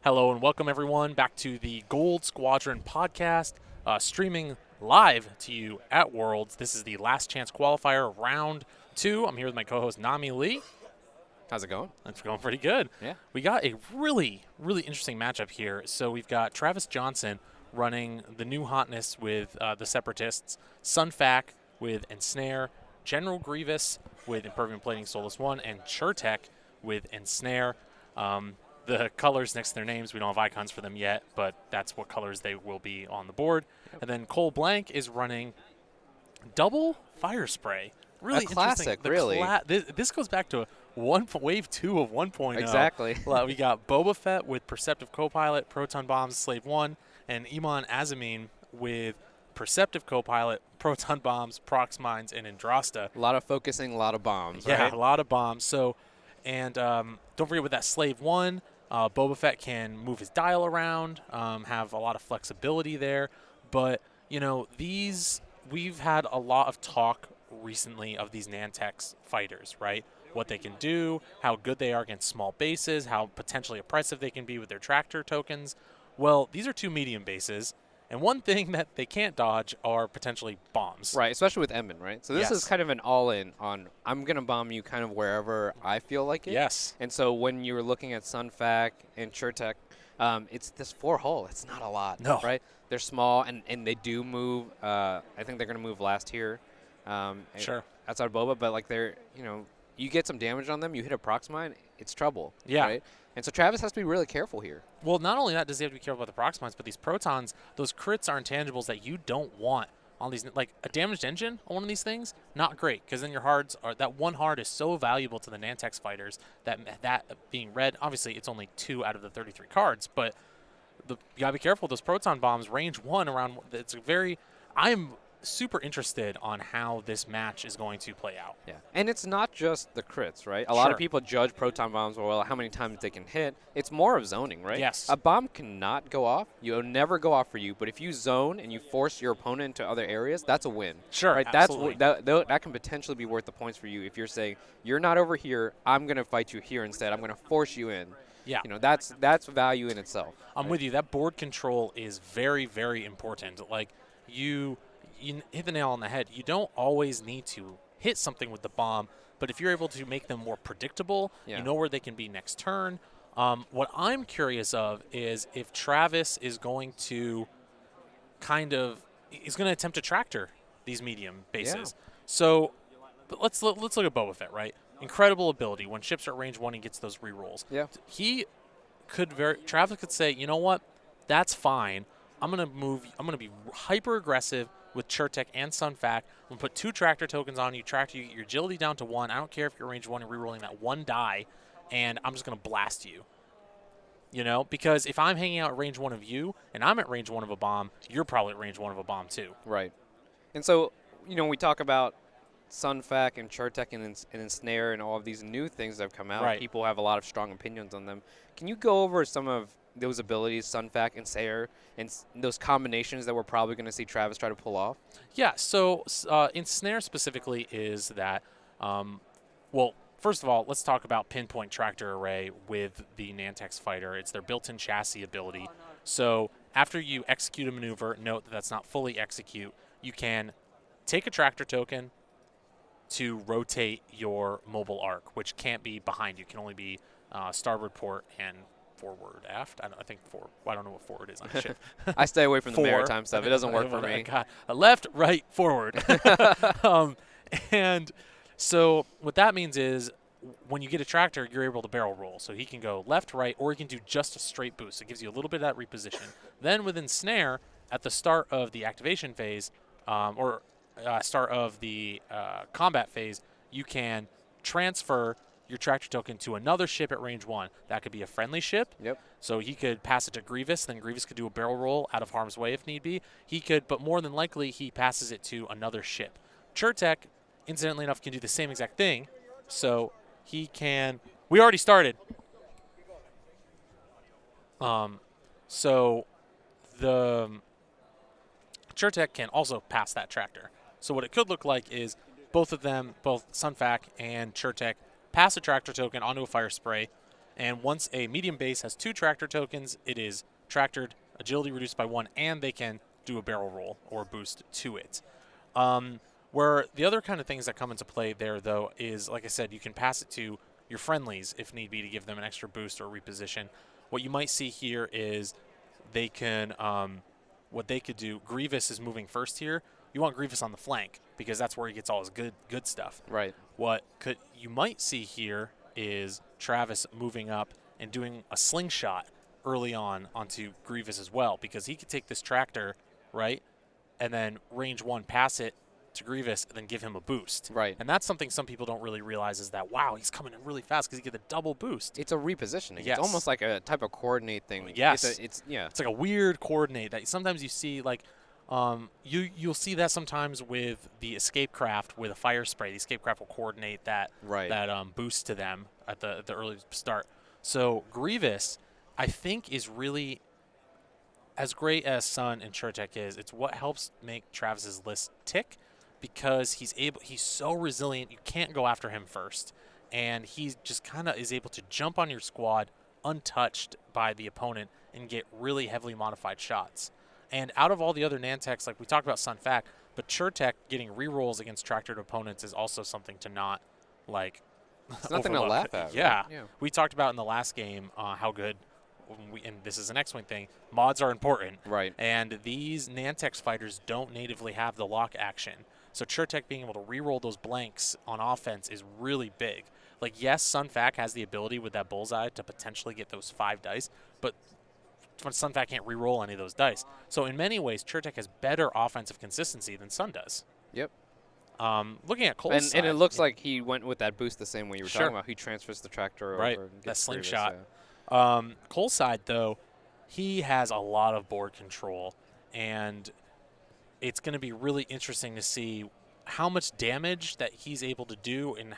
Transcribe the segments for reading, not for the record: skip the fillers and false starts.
Hello and welcome everyone back to the Gold Squadron podcast, streaming live to you at Worlds. This is the Last Chance Qualifier Round 2. I'm here with my co-host Nami Lee. How's it going? It's going pretty good. Yeah. We got a really interesting matchup here. So we've got Travis Johnson running the new hotness with the Separatists, Sunfac with Ensnare, General Grievous with Impervium Plating Solus 1, and Chertek with Ensnare. The colors next to their names, we don't have icons for them yet, but that's what colors they will be on the board. Yep. And then Cole Blank is running double fire spray. Really a classic, really. This goes back to wave 2 of 1.0. Exactly. We got Boba Fett with Perceptive Copilot, Proton Bombs, Slave 1, and Iman Azamine with Perceptive Copilot, Proton Bombs, Prox Mines, and Andrasta. A lot of focusing, a lot of bombs, Yeah, right? a lot of bombs. So, and don't forget with that Slave 1, Boba Fett can move his dial around, have a lot of flexibility there. But, you know, we've had a lot of talk recently of these Nantex fighters, right? What they can do, how good they are against small bases, how potentially oppressive they can be with their tractor tokens. Well, these are two medium bases, and one thing that they can't dodge are potentially bombs. Right, especially with Edmund, right? So this Yes. is kind of an all-in on I'm going to bomb you kind of wherever I feel like it. Yes. And so when you're looking at Sunfac and Chertek, it's this 4-hull. It's not a lot, No. right? They're small, and they do move. I think they're going to move last here. Sure. Outside of Boba, but like you get some damage on them, you hit a prox mine, it's trouble. Yeah. Right? And so Travis has to be really careful here. Well, not only that does he have to be careful about the prox mines, but these protons, those crits are intangibles that you don't want on these. Like a damaged engine on one of these things, not great, because then your hards are, that one hard is so valuable to the Nantex fighters that being red, obviously it's only 2 out of the 33 cards, but you gotta be careful. Those proton bombs, range 1 around. I'm super interested on how this match is going to play out. Yeah, and it's not just the crits, right? A lot Sure. of people judge proton bombs, well, how many times they can hit. It's more of zoning, right? Yes. A bomb cannot go off. It'll never go off for you, but if you zone and you force your opponent into other areas, that's a win. Sure, right? absolutely. That can potentially be worth the points for you if you're saying, you're not over here, I'm going to fight you here instead. I'm going to force you in. Yeah. You know, that's value in itself. I'm with you. That board control is very, very important. Like, you hit the nail on the head. You don't always need to hit something with the bomb, but if you're able to make them more predictable, Yeah. you know where they can be next turn. What I'm curious of is if Travis is going to attempt to tractor these medium bases. Yeah. So but let's look at Boba Fett, right? Incredible ability. When ships are at range 1, he gets those rerolls. Yeah. Travis could say, you know what? That's fine. I'm going to be hyper aggressive with Chertek and Sunfac. I'm going to put 2 tractor tokens on you, get your agility down to 1. I don't care if you're range 1 and rerolling that 1 die, and I'm just going to blast you. You know, because if I'm hanging out at range 1 of you and I'm at range 1 of a bomb, you're probably at range 1 of a bomb too. Right. And so, we talk about Sunfac and Chertek and Ensnare and all of these new things that have come out. Right. People have a lot of strong opinions on them. Can you go over some of those abilities, Sunfac and Ensnare, and those combinations that we're probably going to see Travis try to pull off? Yeah, so Ensnare specifically is that, well, first of all, let's talk about Pinpoint Tractor Array with the Nantex fighter. It's their built-in chassis ability. So after you execute a maneuver, note that that's not fully execute, you can take a tractor token to rotate your mobile arc, which can't be behind you. It can only be starboard port and forward aft. I don't know what forward is on a ship. I stay away from the 4. maritime stuff. It doesn't work for me. God. Left, right, forward. And so what that means is when you get a tractor, you're able to barrel roll. So he can go left, right, or he can do just a straight boost. It gives you a little bit of that reposition. Then within Snare, at the start of the activation phase, start of the combat phase, you can transfer your tractor token to another ship at range 1. That could be a friendly ship. Yep. So he could pass it to Grievous, then Grievous could do a barrel roll out of harm's way if need be. But more than likely, he passes it to another ship. Chertek, incidentally enough, can do the same exact thing. So he can. We already started. So the Chertek can also pass that tractor. So what it could look like is both of them, both Sunfac and Chertek, pass a tractor token onto a fire spray, And once a medium base has 2 tractor tokens, it is tractored, agility reduced by 1, and they can do a barrel roll or boost to it. Where the other kind of things that come into play there, though, is, like I said, you can pass it to your friendlies if need be to give them an extra boost or reposition. What you might see here is they can, what they could do, Grievous is moving first here. You want Grievous on the flank because that's where he gets all his good stuff. Right. What you might see here is Travis moving up and doing a slingshot early on onto Grievous as well, because he could take this tractor, right, and then range 1 pass it to Grievous and then give him a boost. Right. And that's something some people don't really realize is that, wow, he's coming in really fast because he gets a double boost. It's a repositioning. Yes. It's almost like a type of coordinate thing. Yes. It's like a weird coordinate that sometimes you see, like, you'll see that sometimes with the escape craft with a fire spray. The escape craft will coordinate that boost to them at the early start. So Grievous, I think, is really as great as Sun and Chertek is. It's what helps make Travis's list tick, because he's so resilient. You can't go after him first, and he just kind of is able to jump on your squad untouched by the opponent and get really heavily modified shots. And out of all the other Nantex, like we talked about Sun Fac, but Chertek getting rerolls against tractored opponents is also something to not, like, it's nothing to laugh at. Yeah. Right? Yeah. We talked about in the last game how good, and this is an X-Wing thing, mods are important. Right. And these Nantex fighters don't natively have the lock action. So Chertek being able to reroll those blanks on offense is really big. Like, yes, Sun Fac has the ability with that bullseye to potentially get those 5 dice, but Sun Fac can't reroll any of those dice. So in many ways, Chertek has better offensive consistency than Sun does. Yep. Looking at Cole's side, and it looks like he went with that boost the same way you were Sure. talking about. He transfers the tractor over. Right, And that gets Grievous, slingshot. yeah. Cole's side, though, he has a lot of board control, and it's going to be really interesting to see how much damage that he's able to do and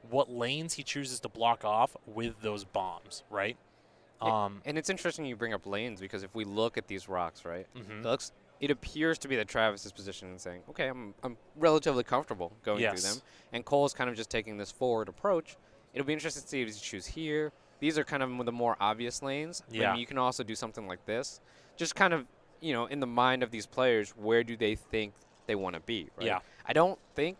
what lanes he chooses to block off with those bombs, right? And it's interesting you bring up lanes, because if we look at these rocks, right, Mhm. it appears to be that Travis is positioned and saying, okay, I'm relatively comfortable going through them. And Cole's kind of just taking this forward approach. It'll be interesting to see if he choose here. These are kind of the more obvious lanes. Yeah. But you can also do something like this. Just kind of, in the mind of these players, where do they think they want to be, right? Yeah. I don't think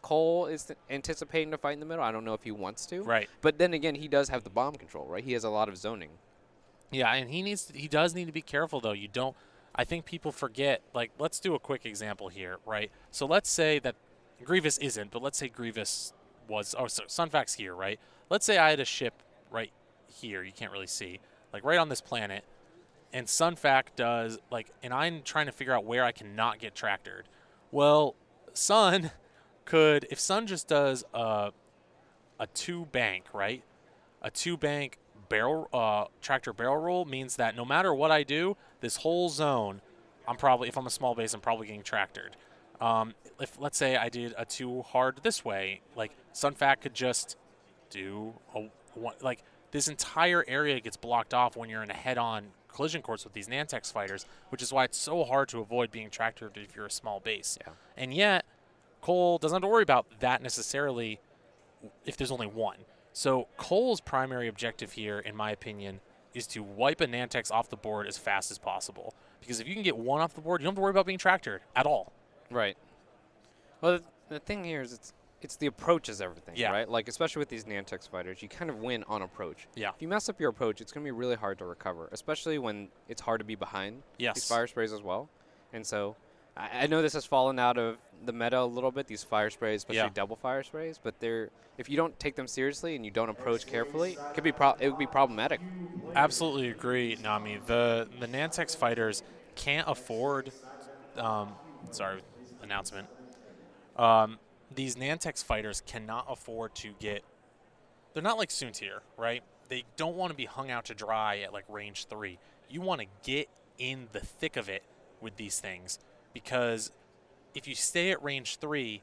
Cole is anticipating to fight in the middle. I don't know if he wants to. Right. But then again, he does have the bomb control, right? He has a lot of zoning. Yeah, and he does need to be careful, though. I think people forget, like, let's do a quick example here, right? So let's say that Grievous isn't, but let's say Grievous was, so Sun Fac's here, right? Let's say I had a ship right here, you can't really see, like right on this planet, and Sun Fac does, like, and I'm trying to figure out where I cannot get tractored. Well, Sun could, if Sun just does a 2-bank, right? A 2-bank tractor barrel roll means that no matter what I do, this whole zone, if I'm a small base, I'm probably getting tractored. If, let's say, I did a 2 hard this way, like, Sun Fac could just do like, this entire area gets blocked off when you're in a head-on collision course with these Nantex fighters, which is why it's so hard to avoid being tractored if you're a small base. Yeah. And yet, Cole doesn't have to worry about that necessarily if there's only one. So Cole's primary objective here, in my opinion, is to wipe a Nantex off the board as fast as possible. Because if you can get one off the board, you don't have to worry about being tractored at all. Right. Well, the thing here is it's the approach is everything, Yeah. right? Like, especially with these Nantex fighters, you kind of win on approach. Yeah. If you mess up your approach, it's going to be really hard to recover, especially when it's hard to be behind Yes. these fire sprays as well. And so I know this has fallen out of the meta a little bit, these fire sprays, especially Yeah. double fire sprays, but if you don't take them seriously and you don't approach carefully, it would be problematic. Absolutely agree, Nami. The Nantex fighters can't afford. Announcement. These Nantex fighters cannot afford to get. They're not like Soontir, right? They don't want to be hung out to dry at like range 3. You want to get in the thick of it with these things, because if you stay at range 3,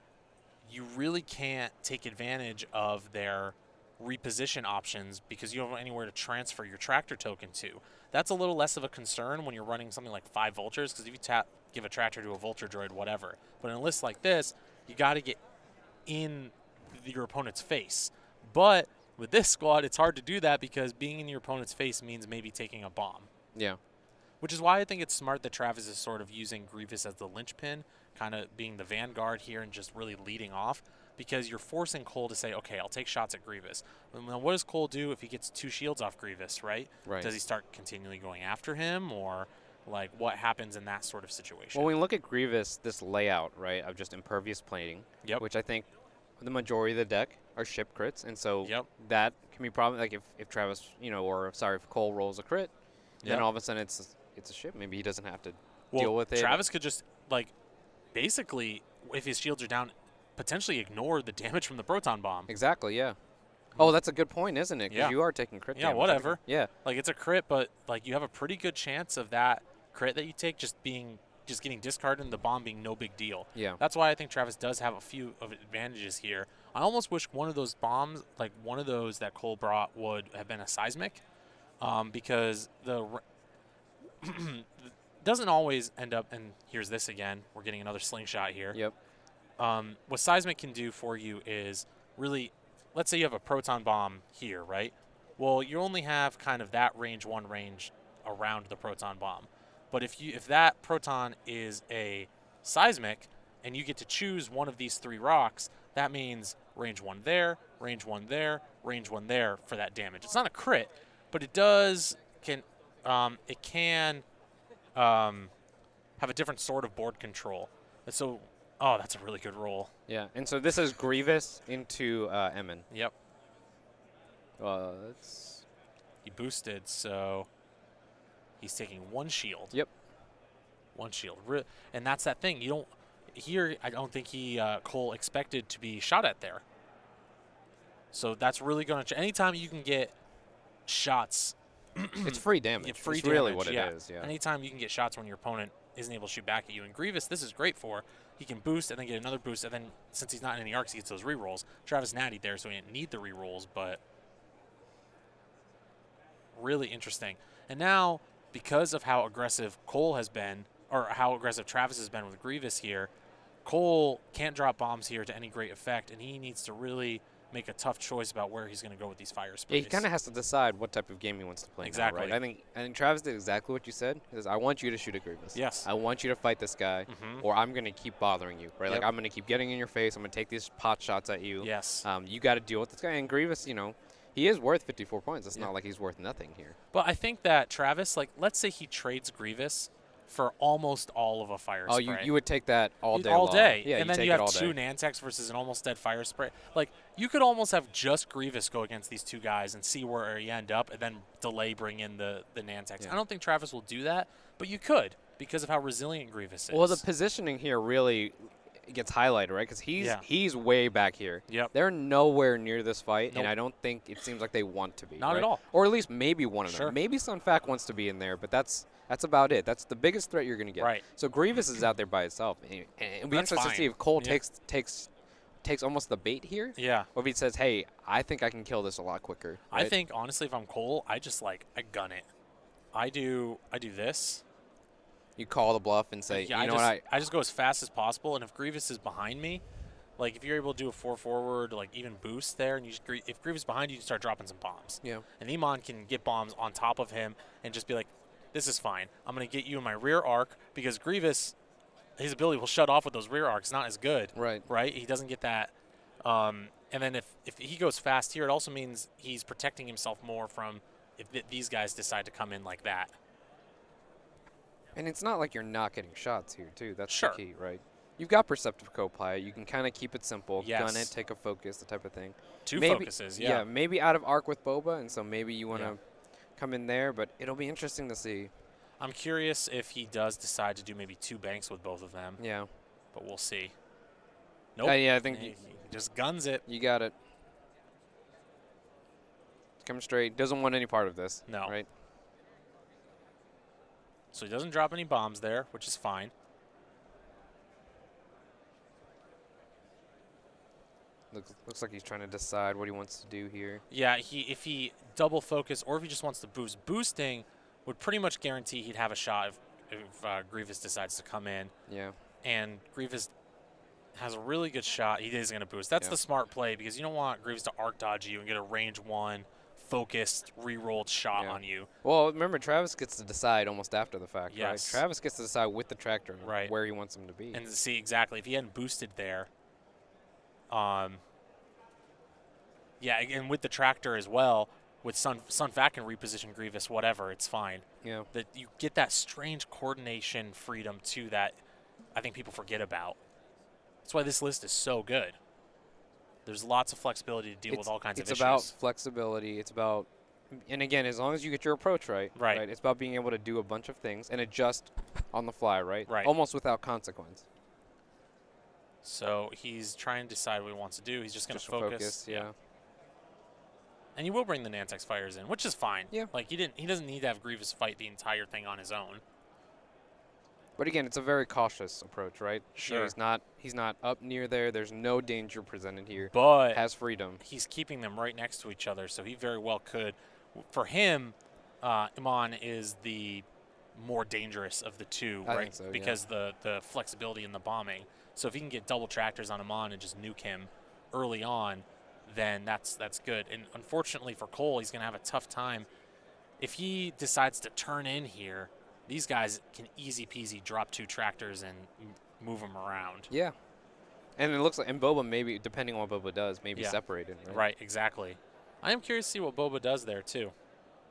you really can't take advantage of their reposition options because you don't have anywhere to transfer your tractor token to. That's a little less of a concern when you're running something like 5 vultures, because if you give a tractor to a vulture droid, whatever. But in a list like this, you got to get in your opponent's face. But With this squad, it's hard to do that because being in your opponent's face means maybe taking a bomb. Yeah. Which is why I think it's smart that Travis is sort of using Grievous as the linchpin, kind of being the vanguard here and just really leading off, because you're forcing Cole to say, okay, I'll take shots at Grievous. Now, what does Cole do if he gets 2 shields off Grievous, right? Right. Does he start continually going after him, or like what happens in that sort of situation? Well, when we look at Grievous, this layout, right, of just impervious plating, which I think the majority of the deck are ship crits, and so that can be probably like if Travis, if Cole rolls a crit, then all of a sudden it's a ship. Maybe he doesn't have to deal with it. Travis could just basically, if his shields are down, potentially ignore the damage from the proton bomb. Exactly. Yeah. Oh, that's a good point, isn't it? Because you are taking crit damage. Yeah, whatever. Yeah. Like it's a crit, but like you have a pretty good chance of that crit that you take just getting discarded and the bomb being no big deal. Yeah. That's why I think Travis does have a few of advantages here. I almost wish one of those bombs, like one of those that Cole brought, would have been a seismic, because the doesn't always end up. And here's this again. We're getting another slingshot here. Yep. What seismic can do for you is really, let's say you have a proton bomb here, right? Well, you only have kind of that range 1 range around the proton bomb. But if that proton is a seismic and you get to choose one of these 3 rocks, that means range 1 there, range 1 there, range 1 there for that damage. It's not a crit, but it can have a different sort of board control. And so, that's a really good roll. Yeah, and so this is Grievous into Emin. Yep. It's He boosted, so he's taking 1 shield. Yep. 1 shield. And that's that thing. I don't think Cole expected to be shot at there. So that's really going to, anytime you can get shots. It's free damage. It's really what it is. Yeah. Anytime you can get shots when your opponent isn't able to shoot back at you. And Grievous, this is great for. He can boost and then get another boost. And then since he's not in any arcs, he gets those rerolls. Travis nattied there, so he didn't need the rerolls, but really interesting. And now, because of how aggressive Cole has been, or how aggressive Travis has been with Grievous here, Cole can't drop bombs here to any great effect, and he needs to really make a tough choice about where he's going to go with these fire sprays. Yeah, he kind of has to decide what type of game he wants to play. Exactly. Now, right? I think Travis did exactly what you said. He says, I want you to shoot at Grievous. Yes. I want you to fight this guy, or I'm going to keep bothering you. Right? Like I'm going to keep getting in your face. I'm going to take these pot shots at you. Yes. You got to deal with this guy. And Grievous, he is worth 54 points. It's not like he's worth nothing here. But I think that Travis, let's say he trades Grievous for almost all of a fire spray. Oh, you would take that all day all day. Yeah, and then you have 2 Nantex versus an almost dead fire spray. Like, you could almost have just Grievous go against these 2 guys and see where you end up and then bring in the Nantex. Yeah. I don't think Travis will do that, but you could because of how resilient Grievous is. Well, the positioning here really gets highlighted, right? Because he's way back here. Yep. They're nowhere near this fight, and I don't think it seems like they want to be. Not at all. Or at least maybe one of them. Maybe Sunfac wants to be in there, but that's about it. That's the biggest threat you're going to get. Right. So Grievous is out there by itself. And it'll be interesting to see if Cole takes almost the bait here. Yeah. Or if he says, hey, I think I can kill this a lot quicker. Right? I think, honestly, if I'm Cole, I just, I gun it. I do this. You call the bluff and say, I just go as fast as possible, and if Grievous is behind me, if you're able to do a 4 forward, even boost there, and if Grievous is behind you, you start dropping some bombs. Yeah. And Iman can get bombs on top of him and just be like, this is fine. I'm going to get you in my rear arc because Grievous, his ability will shut off with those rear arcs. Not as good. Right. Right? He doesn't get that. And then if he goes fast here, it also means he's protecting himself more from if these guys decide to come in like that. And it's not like you're not getting shots here, too. That's sure. the key, right? You've got Perceptive Co-Pilot. You can kind of keep it simple. Yes. Gun it, take a focus, the type of thing. 2 focuses, yeah. Yeah, maybe out of arc with Boba, and so maybe you want to come in there, but it'll be interesting to see. I'm curious if he does decide to do maybe 2 banks with both of them. Yeah. But we'll see. Nope. Yeah, I think he just guns it. You got it. Come straight. Doesn't want any part of this. No. Right? So he doesn't drop any bombs there, which is fine. Looks like he's trying to decide what he wants to do here. Yeah, if he double focus or if he just wants to boost. Boosting would pretty much guarantee he'd have a shot if Grievous decides to come in. Yeah. And Grievous has a really good shot. He is going to boost. That's Yeah. the smart play because you don't want Grievous to arc dodge you and get a range 1 focused re-rolled shot Yeah. on you. Well, remember, Travis gets to decide almost after the fact, right? Yes. Travis gets to decide with the tractor Right. where he wants him to be. And see, exactly, if he hadn't boosted there, yeah, and with the tractor as well, with Sunfac can reposition Grievous, whatever, it's fine. Yeah. That you get that strange coordination freedom too that I think people forget about. That's why this list is so good. There's lots of flexibility to deal with all kinds of issues. It's about flexibility. It's about, and again, as long as you get your approach right, Right. It's about being able to do a bunch of things and adjust on the fly, right? Right. Almost without consequence. So he's trying to decide what he wants to do. He's just going to focus. Yeah. And he will bring the Nantex fighters in, which is fine. Yeah. Like he doesn't need to have Grievous fight the entire thing on his own. But again, it's a very cautious approach, right? Sure. You know, he's not up near there. There's no danger presented here. But has freedom. He's keeping them right next to each other, so he very well could. For him, Iman is the more dangerous of the two, I right? think so, because the flexibility in the bombing. So if he can get double tractors on Iman and just nuke him early on, then that's good. And unfortunately for Cole, he's going to have a tough time. If he decides to turn in here, these guys can easy peasy drop 2 tractors and move them around. Yeah. And it looks like, and Boba maybe, depending on what Boba does, maybe separated, right? Right, exactly. I am curious to see what Boba does there, too.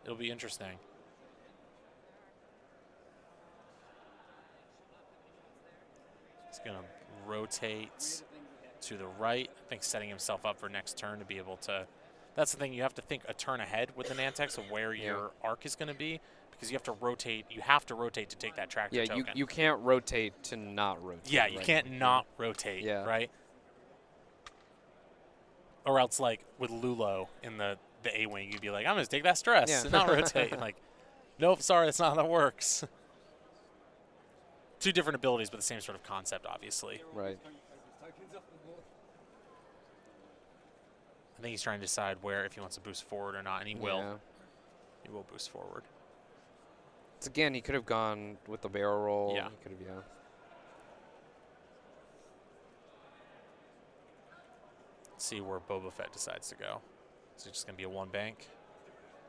It'll be interesting. He's going to rotate to the right. I think setting himself up for next turn to be able to. That's the thing. You have to think a turn ahead with the Nantex of where your arc is going to be because you have to rotate. You have to rotate to take that tractor token. You can't rotate to not rotate. Yeah, you can't not rotate, right? Or else, like, with Lulo in the A-Wing, you'd be like, I'm going to take that stress and not rotate. Like, nope, sorry, that's not how that works. 2 different abilities, but the same sort of concept, obviously. Right. I think he's trying to decide if he wants to boost forward or not, and he will. He will boost forward. It's again, he could have gone with the barrel roll. Yeah. He could have, Let's see where Boba Fett decides to go. Is it just going to be a 1 bank?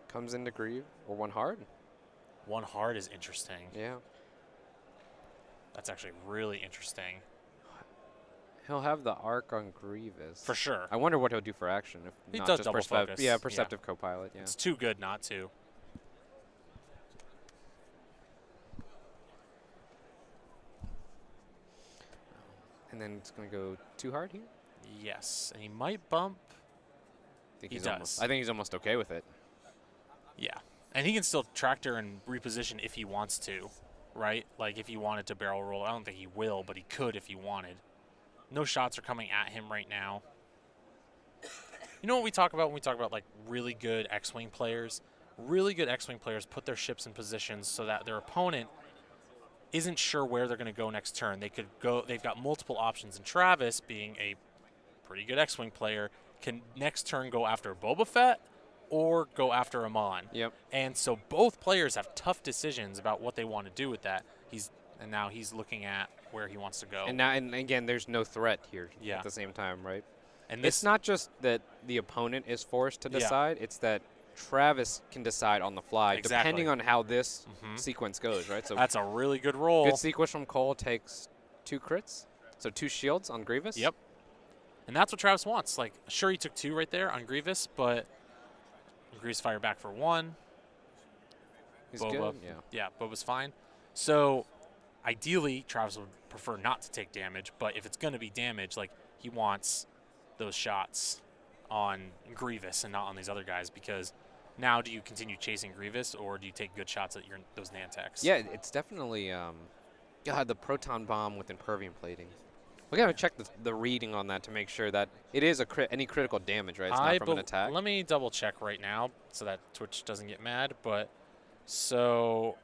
Comes into Grieve or 1 hard. 1 hard is interesting. Yeah. That's actually really interesting. He'll have the arc on Grievous. For sure. I wonder what he'll do for action. If he not does just double focus. Yeah, perceptive co-pilot. Yeah. It's too good not to. And then it's going to go 2 hard here? Yes. And he might bump. He does. I think he's almost okay with it. Yeah. And he can still tractor and reposition if he wants to, right? Like if he wanted to barrel roll. I don't think he will, but he could if he wanted. No shots are coming at him right now. You know what we talk about when we talk about like really good X-Wing players? Really good X-Wing players put their ships in positions so that their opponent isn't sure where they're going to go next turn. They've got multiple options, and Travis, being a pretty good X-Wing player, can next turn go after Boba Fett or go after Amon. Yep. And so both players have tough decisions about what they want to do with that. And now he's looking at where he wants to go. And again, there's no threat here Yeah. at the same time, right? And it's not just that the opponent is forced to decide, it's that Travis can decide on the fly, depending on how this sequence goes, right? So that's a really good roll. Good sequence from Cole takes 2 crits, so 2 shields on Grievous. Yep. And that's what Travis wants. Like, sure, he took 2 right there on Grievous, but Grievous fired back for 1. He's Boba, good, yeah, Boba's fine. So, ideally, Travis would prefer not to take damage, but if it's going to be damage, like, he wants those shots on Grievous and not on these other guys, because now do you continue chasing Grievous or do you take good shots at those Nantex? Yeah, it's definitely God, the proton bomb with impervium plating. We gotta check the reading on that to make sure that it is any critical damage, right? It's not from an attack. Let me double check right now so that Twitch doesn't get mad. But so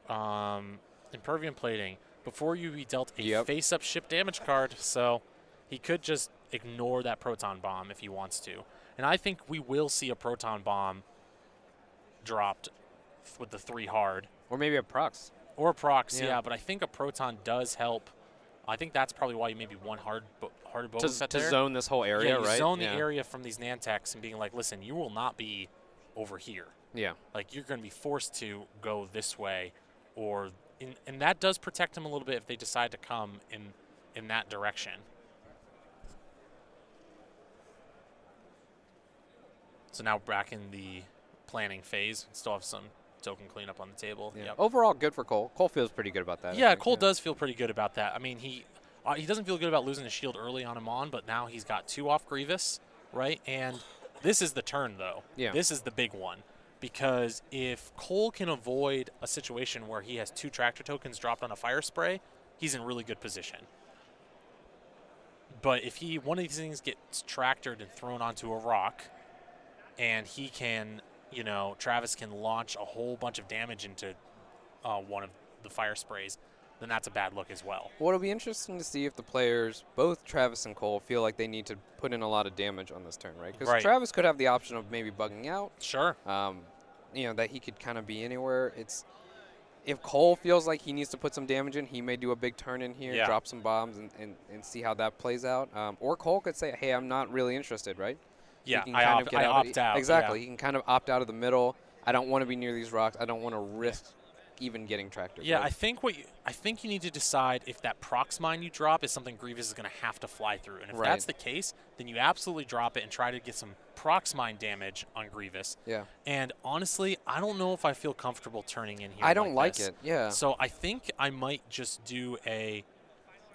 impervium plating, before you be dealt a face-up ship damage card, so he could just ignore that proton bomb if he wants to. And I think we will see a proton bomb dropped with the 3 hard. Or maybe a prox. Or a prox, yeah. But I think a proton does help I think that's probably why you maybe one hard bow set To there. zone this whole area, yeah, you right? zone the area from these Nantex and being like, listen, you will not be over here. Yeah. Like, you're going to be forced to go this way, and that does protect them a little bit if they decide to come in that direction. So now back in the planning phase, still have some token cleanup on the table. Yeah. Yep. Overall, good for Cole. Cole feels pretty good about that. Yeah, I think, Cole does feel pretty good about that. I mean, he doesn't feel good about losing his shield early on him on, but now he's got 2 off Grievous, right? And this is the turn, though. Yeah. This is the big one. Because if Cole can avoid a situation where he has 2 tractor tokens dropped on a fire spray, he's in really good position. But if one of these things gets tractored and thrown onto a rock, and he can, Travis can launch a whole bunch of damage into one of the fire sprays, then that's a bad look as well. Well, it'll be interesting to see if the players, both Travis and Cole, feel like they need to put in a lot of damage on this turn, right? Because Travis could have the option of maybe bugging out. Sure. That he could kind of be anywhere. If Cole feels like he needs to put some damage in, he may do a big turn in here, drop some bombs, and see how that plays out. Or Cole could say, hey, I'm not really interested, right? Yeah, I opt out. Exactly. Yeah. He can kind of opt out of the middle. I don't want to be near these rocks. I don't want to risk even getting tractor. Yeah, I think you need to decide if that prox mine you drop is something Grievous is going to have to fly through. And if that's the case, then you absolutely drop it and try to get some prox mine damage on Grievous. Yeah. And honestly, I don't know if I feel comfortable turning in here. I don't like this. it. Yeah. So I think I might just do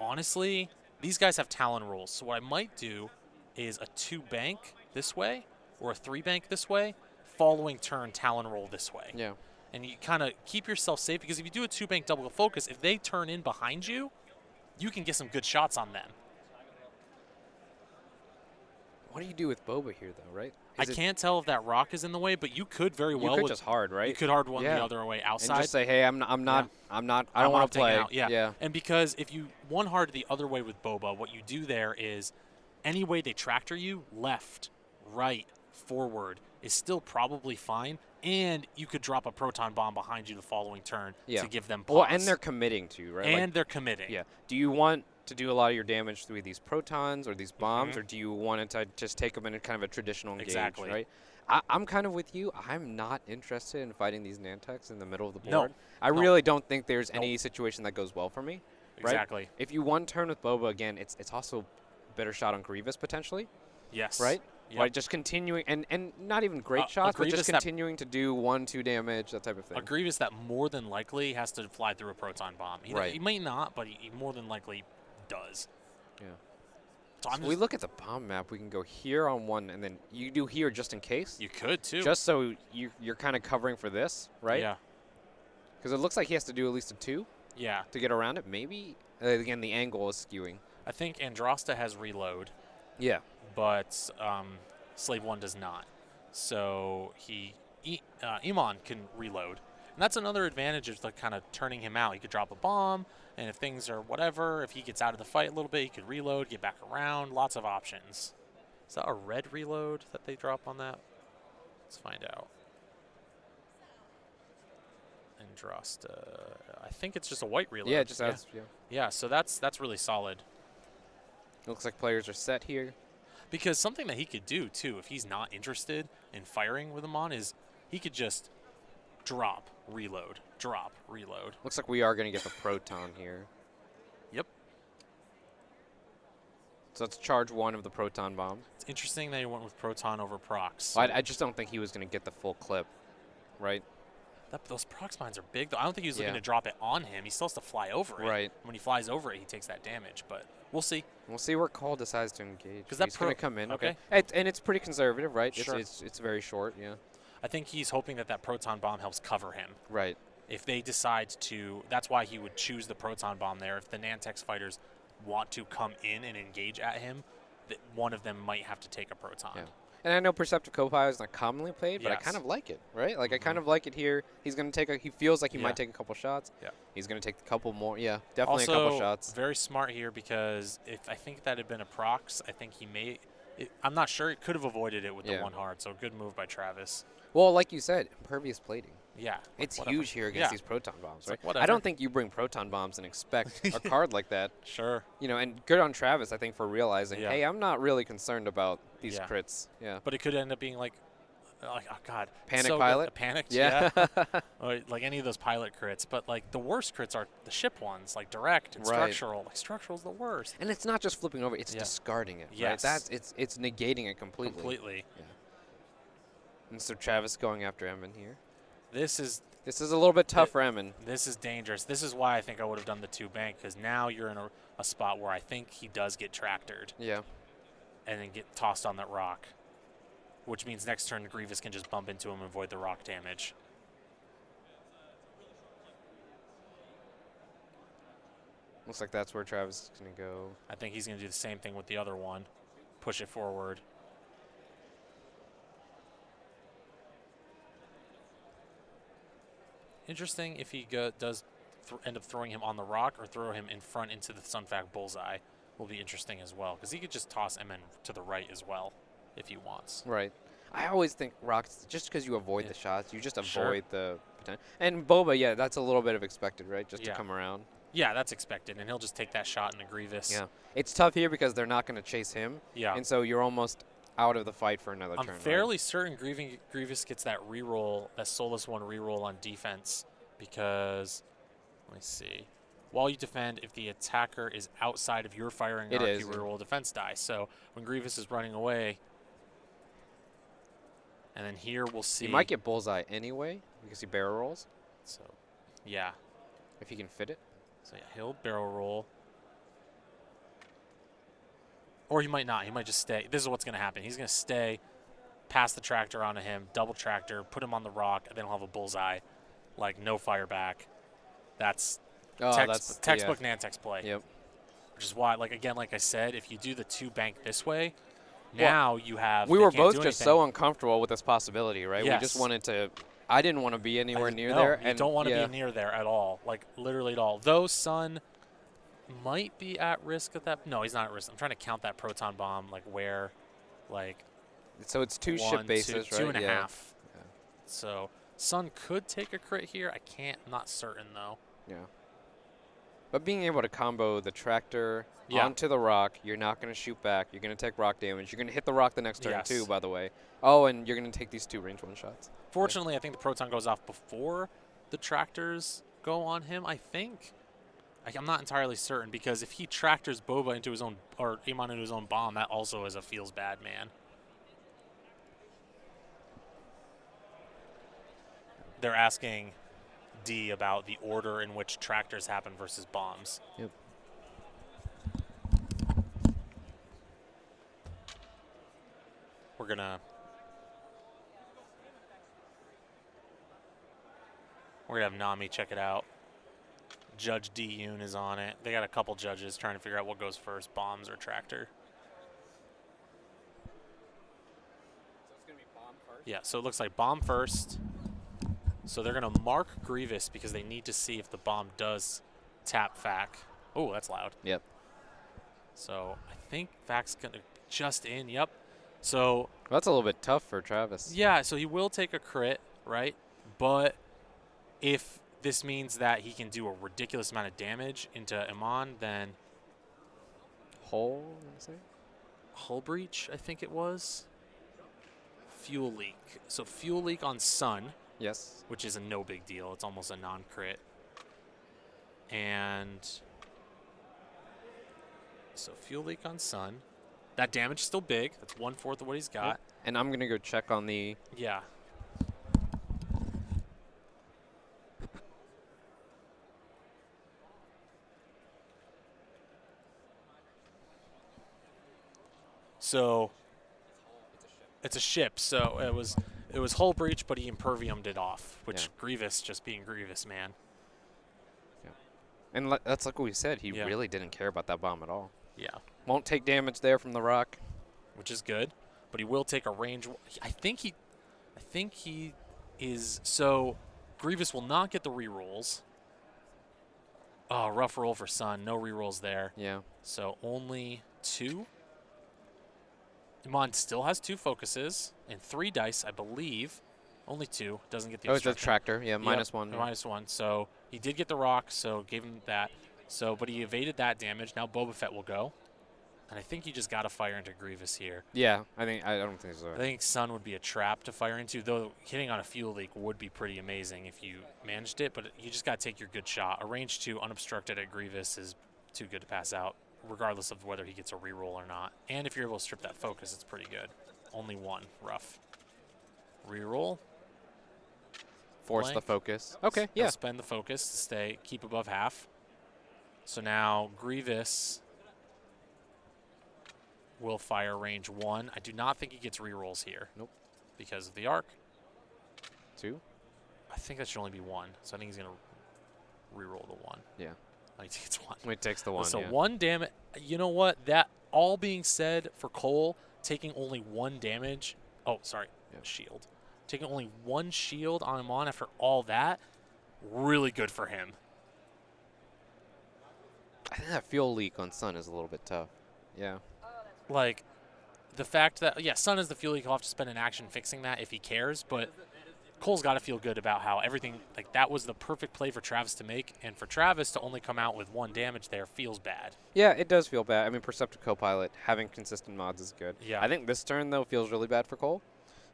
honestly, these guys have Talon rules. So what I might do is a 2 bank this way or a 3 bank this way, following turn Talon roll this way. Yeah. And you kind of keep yourself safe, because if you do a 2 bank double focus, if they turn in behind you, you can get some good shots on them. What do you do with Boba here, though, right? I can't tell if that rock is in the way, but you could very well. You could just hard, right? You could hard one the other way outside. And just say, hey, I don't want to play. Out. Yeah. And because if you one hard the other way with Boba, what you do there is any way they tractor you, left, right, forward, is still probably fine. And you could drop a proton bomb behind you the following turn to give them pause. Well, and they're committing to, right? And they're committing. Yeah. Do you want to do a lot of your damage through these protons or these bombs, or do you want it to just take them in a kind of a traditional engage, right? I'm kind of with you. I'm not interested in fighting these Nantex in the middle of the board. I really don't think there's any situation that goes well for me. Right? Exactly. If you one turn with Boba, again, it's also a better shot on Grievous, potentially. Yes. Right? Yep. Right, just continuing, and not even great shots, but just continuing to do 1-2 damage, that type of thing. A Grievous that more than likely has to fly through a proton bomb. He might not, but he more than likely does. Yeah. So we look at the bomb map. We can go here on one, and then you do here just in case. You could, too. Just so you're kind of covering for this, right? Yeah. Because it looks like he has to do at least a 2 to get around it. Maybe, again, the angle is skewing. I think Androsta has reload. Yeah. But Slave 1 does not. So Iman can reload. And that's another advantage of kind of turning him out. He could drop a bomb, and if things are whatever, if he gets out of the fight a little bit, he could reload, get back around. Lots of options. Is that a red reload that they drop on that? Let's find out. Androsta. I think it's just a white reload. Yeah, it just has. Yeah, so that's really solid. Looks like players are set here. Because something that he could do, too, if he's not interested in firing with him on, is he could just drop, reload, drop, reload. Looks like we are going to get the proton here. Yep. So let's charge 1 of the proton bomb. It's interesting that he went with proton over prox. Well, I just don't think he was going to get the full clip, right? Those prox mines are big, though. I don't think he was looking to drop it on him. He still has to fly over it. Right. When he flies over it, he takes that damage, but we'll see. We'll see where Cole decides to engage. Because that's going to come in. Okay. And it's pretty conservative, right? Sure. It's very short, yeah. I think he's hoping that proton bomb helps cover him. Right. If they decide to, that's why he would choose the proton bomb there. If the Nantex fighters want to come in and engage at him, that one of them might have to take a proton. Yeah. And I know Perceptive Copilot is not commonly played, but I kind of like it, right? Like, I kind of like it here. He's going to take he feels like he might take a couple shots. Yeah. He's going to take a couple more. Yeah, definitely also, a couple shots. Very smart here, because if I think that had been a prox, I think he may, I'm not sure, it could have avoided it with the one hard, so good move by Travis. Well, like you said, impervious plating. Yeah. Like, It's whatever. huge here against these proton bombs, It's right? like, whatever. I don't think you bring proton bombs and expect a card like that. Sure. You know, and good on Travis, I think, for realizing, Yeah. hey, I'm not really concerned about these Yeah. crits. Yeah. But it could end up being like oh god, Panic so pilot? good. Panicked, Yeah. or like any of those pilot crits. But like the worst crits are the ship ones, like direct and Right. structural. Like structural's the worst. And it's not just flipping over; it's Yeah. discarding it. Yes. Right? It's negating it completely. Completely. Yeah. And so Travis going after Emin here. This is a little bit tough for Emin. This is dangerous. This is why I think I would have done the 2 bank, because now you're in a spot where I think he does get tractored. Yeah. And then get tossed on that rock, which means next turn Grievous can just bump into him and avoid the rock damage. Looks like that's where Travis is going to go. I think he's going to do the same thing with the other one. Push it forward. Interesting if he does end up throwing him on the rock or throw him in front into the Sunfac bullseye. Will be interesting as well, because he could just toss Emin to the right as well if he wants. Right. I always think rocks, just because you avoid the shots, you just Sure. avoid the potential. And Boba, yeah, that's a little bit of expected, right? Just Yeah. to come around. Yeah, that's expected, and he'll just take that shot into Grievous. Yeah. It's tough here because they're not going to chase him. Yeah. And so you're almost out of the fight for another I'm turn. fairly certain Grievous gets that reroll, that Soulless 1 reroll on defense, because, let me see. While you defend, if the attacker is outside of your firing arc, you reroll defense die. So when Grievous is running away, and then here we'll see. He might get bullseye anyway because he barrel rolls. So, yeah. If he can fit it. So yeah, he'll barrel roll. Or he might not. He might just stay. This is what's going to happen. He's going to stay, pass the tractor onto him, double tractor, put him on the rock, and then he'll have a bullseye. Like, no fire back. That's textbook Nantex play. Yep. Which is why, like, again, like I said, if you do the 2 bank this way, now you have. We were both just so uncomfortable with this possibility, right? Yes. We just wanted to. I didn't want to be anywhere near no, there. You and don't want to be near there at all. Like, literally at all. Though Sun might be at risk of that. No, he's not at risk. I'm trying to count that proton bomb, like, where, like. So it's 2 ship bases, right? 2.5. Yeah. So Sun could take a crit here. I'm not certain, though. Yeah. But being able to combo the tractor onto the rock, you're not going to shoot back. You're going to take rock damage. You're going to hit the rock the next turn, too, by the way. Oh, and you're going to take these 2 range 1 shots. Fortunately, I think the proton goes off before the tractors go on him, I think. I'm not entirely certain, because if he tractors Boba into his own, or Amon into his own bomb, that also is a feels bad man. They're asking D about the order in which tractors happen versus bombs. Yep. We're gonna have Nami check it out. Judge D Yoon is on it. They got a couple judges trying to figure out what goes first, bombs or tractor. So it's going to be bomb first? Yeah, so it looks like bomb first. So they're going to mark Grievous because they need to see if the bomb does tap Fac. Oh, that's loud. Yep. So I think Fac's going to just in. Yep. So well, that's a little bit tough for Travis. yeah, so he will take a crit, right? But if this means that he can do a ridiculous amount of damage into Amon, then Hull, say? Hull breach, I think it was. Fuel leak. So fuel leak on Sun. Yes. Which is a no big deal. It's almost a non-crit. And so fuel leak on Sun. That damage is still big. That's 1/4 of what he's got. Yep. And I'm going to go check on the... Yeah. So it's a ship. So it was hull breach, but he imperviumed it off, which Grievous just being Grievous, man. Yeah. And that's like what we said. He really didn't care about that bomb at all. Yeah. Won't take damage there from the rock. Which is good, but he will take a range. I think he is. So Grievous will not get the rerolls. Oh, rough roll for Sun. No rerolls there. Yeah. So only 2. Amon still has 2 focuses and 3 dice, I believe. Only 2. Doesn't get the Oh, it's a obstruction. tractor. Yeah, Yep, -1. Yeah. -1. So he did get the rock, so gave him that. So, but he evaded that damage. Now Boba Fett will go. And I think you just got to fire into Grievous here. Yeah, I don't think so. I think Sun would be a trap to fire into, though hitting on a fuel leak would be pretty amazing if you managed it, but you just got to take your good shot. A range 2 unobstructed at Grievous is too good to pass out, regardless of whether he gets a reroll or not. And if you're able to strip that focus, it's pretty good. Only 1. Rough. Reroll. Force Blank. the focus. Okay, yeah. He'll spend the focus to keep above half. So now Grievous will fire range 1. I do not think he gets rerolls here. Nope. Because of the arc. 2. I think that should only be 1. So I think he's going to reroll the 1. Yeah. I think it's 1. It takes the 1. So yeah. 1 damage. You know what? That all being said, for Cole, taking only 1 damage. Oh, sorry. Yeah. Shield. Taking only 1 shield on him after all that. Really good for him. I think that fuel leak on Sun is a little bit tough. Yeah. Like, the fact that, yeah, Sun is the fuel, he'll have to spend an action fixing that if he cares, but Cole's got to feel good about how everything, like, that was the perfect play for Travis to make, and for Travis to only come out with 1 damage there feels bad. Yeah, it does feel bad. I mean, Perceptive Copilot, having consistent mods is good. Yeah. I think this turn, though, feels really bad for Cole,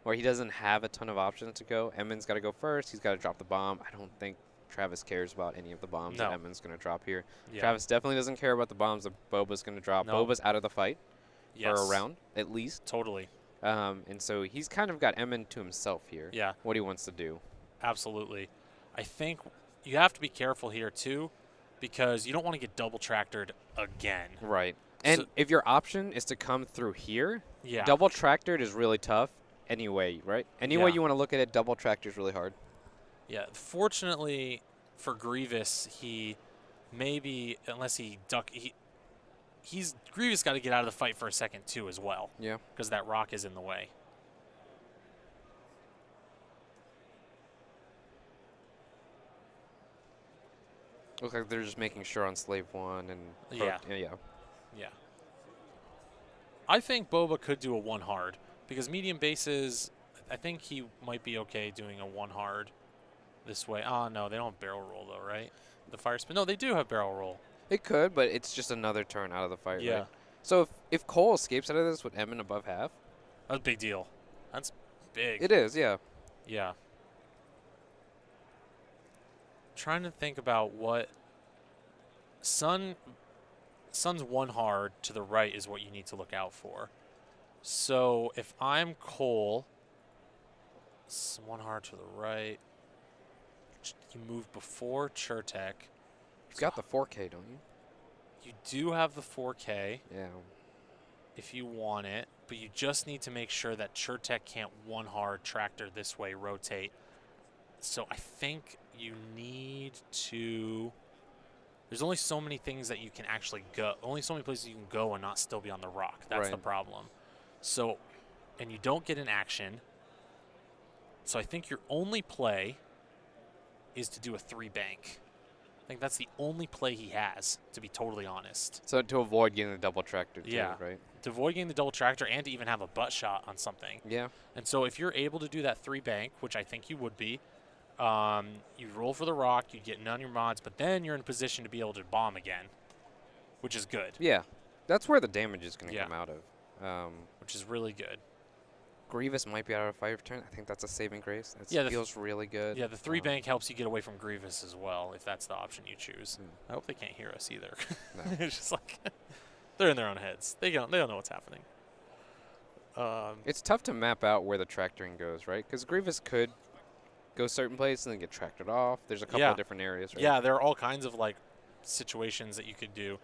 where he doesn't have a ton of options to go. Emmon's got to go first. He's got to drop the bomb. I don't think Travis cares about any of the bombs that Emmon's going to drop here. Yeah. Travis definitely doesn't care about the bombs that Boba's going to drop. No. Boba's out of the fight Yes. for a round, at least. Totally. And so he's kind of got Emmon to himself here. Yeah. What he wants to do. Absolutely. I think you have to be careful here, too, because you don't want to get double tractored again. Right. And So- if your option is to come through here, Yeah. double tractored is really tough anyway, right? Any way Yeah. you want to look at it, double tractor is really hard. Yeah. Fortunately for Grievous, he maybe, unless he Grievous got to get out of the fight for a second, too, as well. Yeah. Because that rock is in the way. Looks like they're just making sure on Slave 1 and Yeah. yeah. Yeah. I think Boba could do a 1 hard because medium bases, I think he might be okay doing a 1 hard this way. Oh, no, they don't have barrel roll, though, right? The fire spin. No, they do have barrel roll. It could, but it's just another turn out of the fight, Yeah. right? So if Cole escapes out of this with Emmon above half, That's a big deal. That's big. it is, yeah. Yeah. Trying to think about what Sun's 1 hard to the right is what you need to look out for. So if I'm Cole, 1 hard to the right. You move before Churtek. You've got the 4K, don't you? You do have the 4K Yeah. if you want it, but you just need to make sure that Churtek can't 1 hard tractor this way, rotate. So I think you need to. There's only so many things that you can actually go. Only so many places you can go and not still be on the rock. That's the Right. problem. So, and you don't get an action. So I think your only play is to do a 3 bank. I think that's the only play he has, to be totally honest. So to avoid getting the double tractor, too, Yeah. right? To avoid getting the double tractor and to even have a butt shot on something. Yeah. And so if you're able to do that 3 bank, which I think you would be, you roll for the rock, you get none of your mods, but then you're in a position to be able to bomb again, which is good. Yeah. That's where the damage is going to Yeah. come out of. Which is really good. Grievous might be out of fire turn. I think that's a saving grace. That Yeah, feels really good. Yeah, the 3 bank helps you get away from Grievous as well, if that's the option you choose. Mm. I hope they can't hear us either. No. It's just like they're in their own heads. They don't know what's happening. It's tough to map out where the tractoring goes, right? Because Grievous could go certain places and then get tractored off. There's a couple Yeah. of different areas, right? Yeah, there are all kinds of like situations that you could do.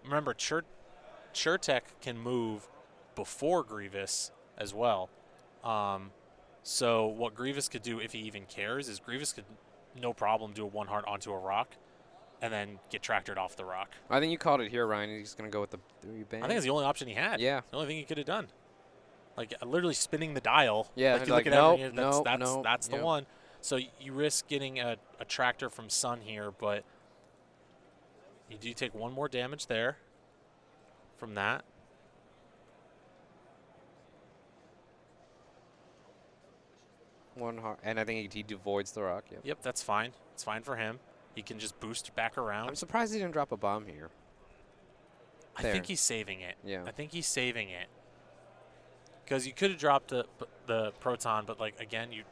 Remember, Churtek can move before Grievous as well. So what Grievous could do, if he even cares, is Grievous could no problem do a 1 hard onto a rock and then get tractored off the rock. I think you called it here, Ryan. He's going to go with the 3 bank. I think it's the only option he had. Yeah. It's the only thing he could have done. Like literally spinning the dial. Yeah, Like you like, look at nope, everything, nope, that's nope, that's the yep. one. So you risk getting a tractor from Sun here, but you do take 1 more damage there from that. One hard, and I think he devoids the rock. Yep. Yep, that's fine. It's fine for him. He can just boost back around. I'm surprised he didn't drop a bomb here. I think he's saving it. Yeah. I think he's saving it. Because you could have dropped the proton, but like again, you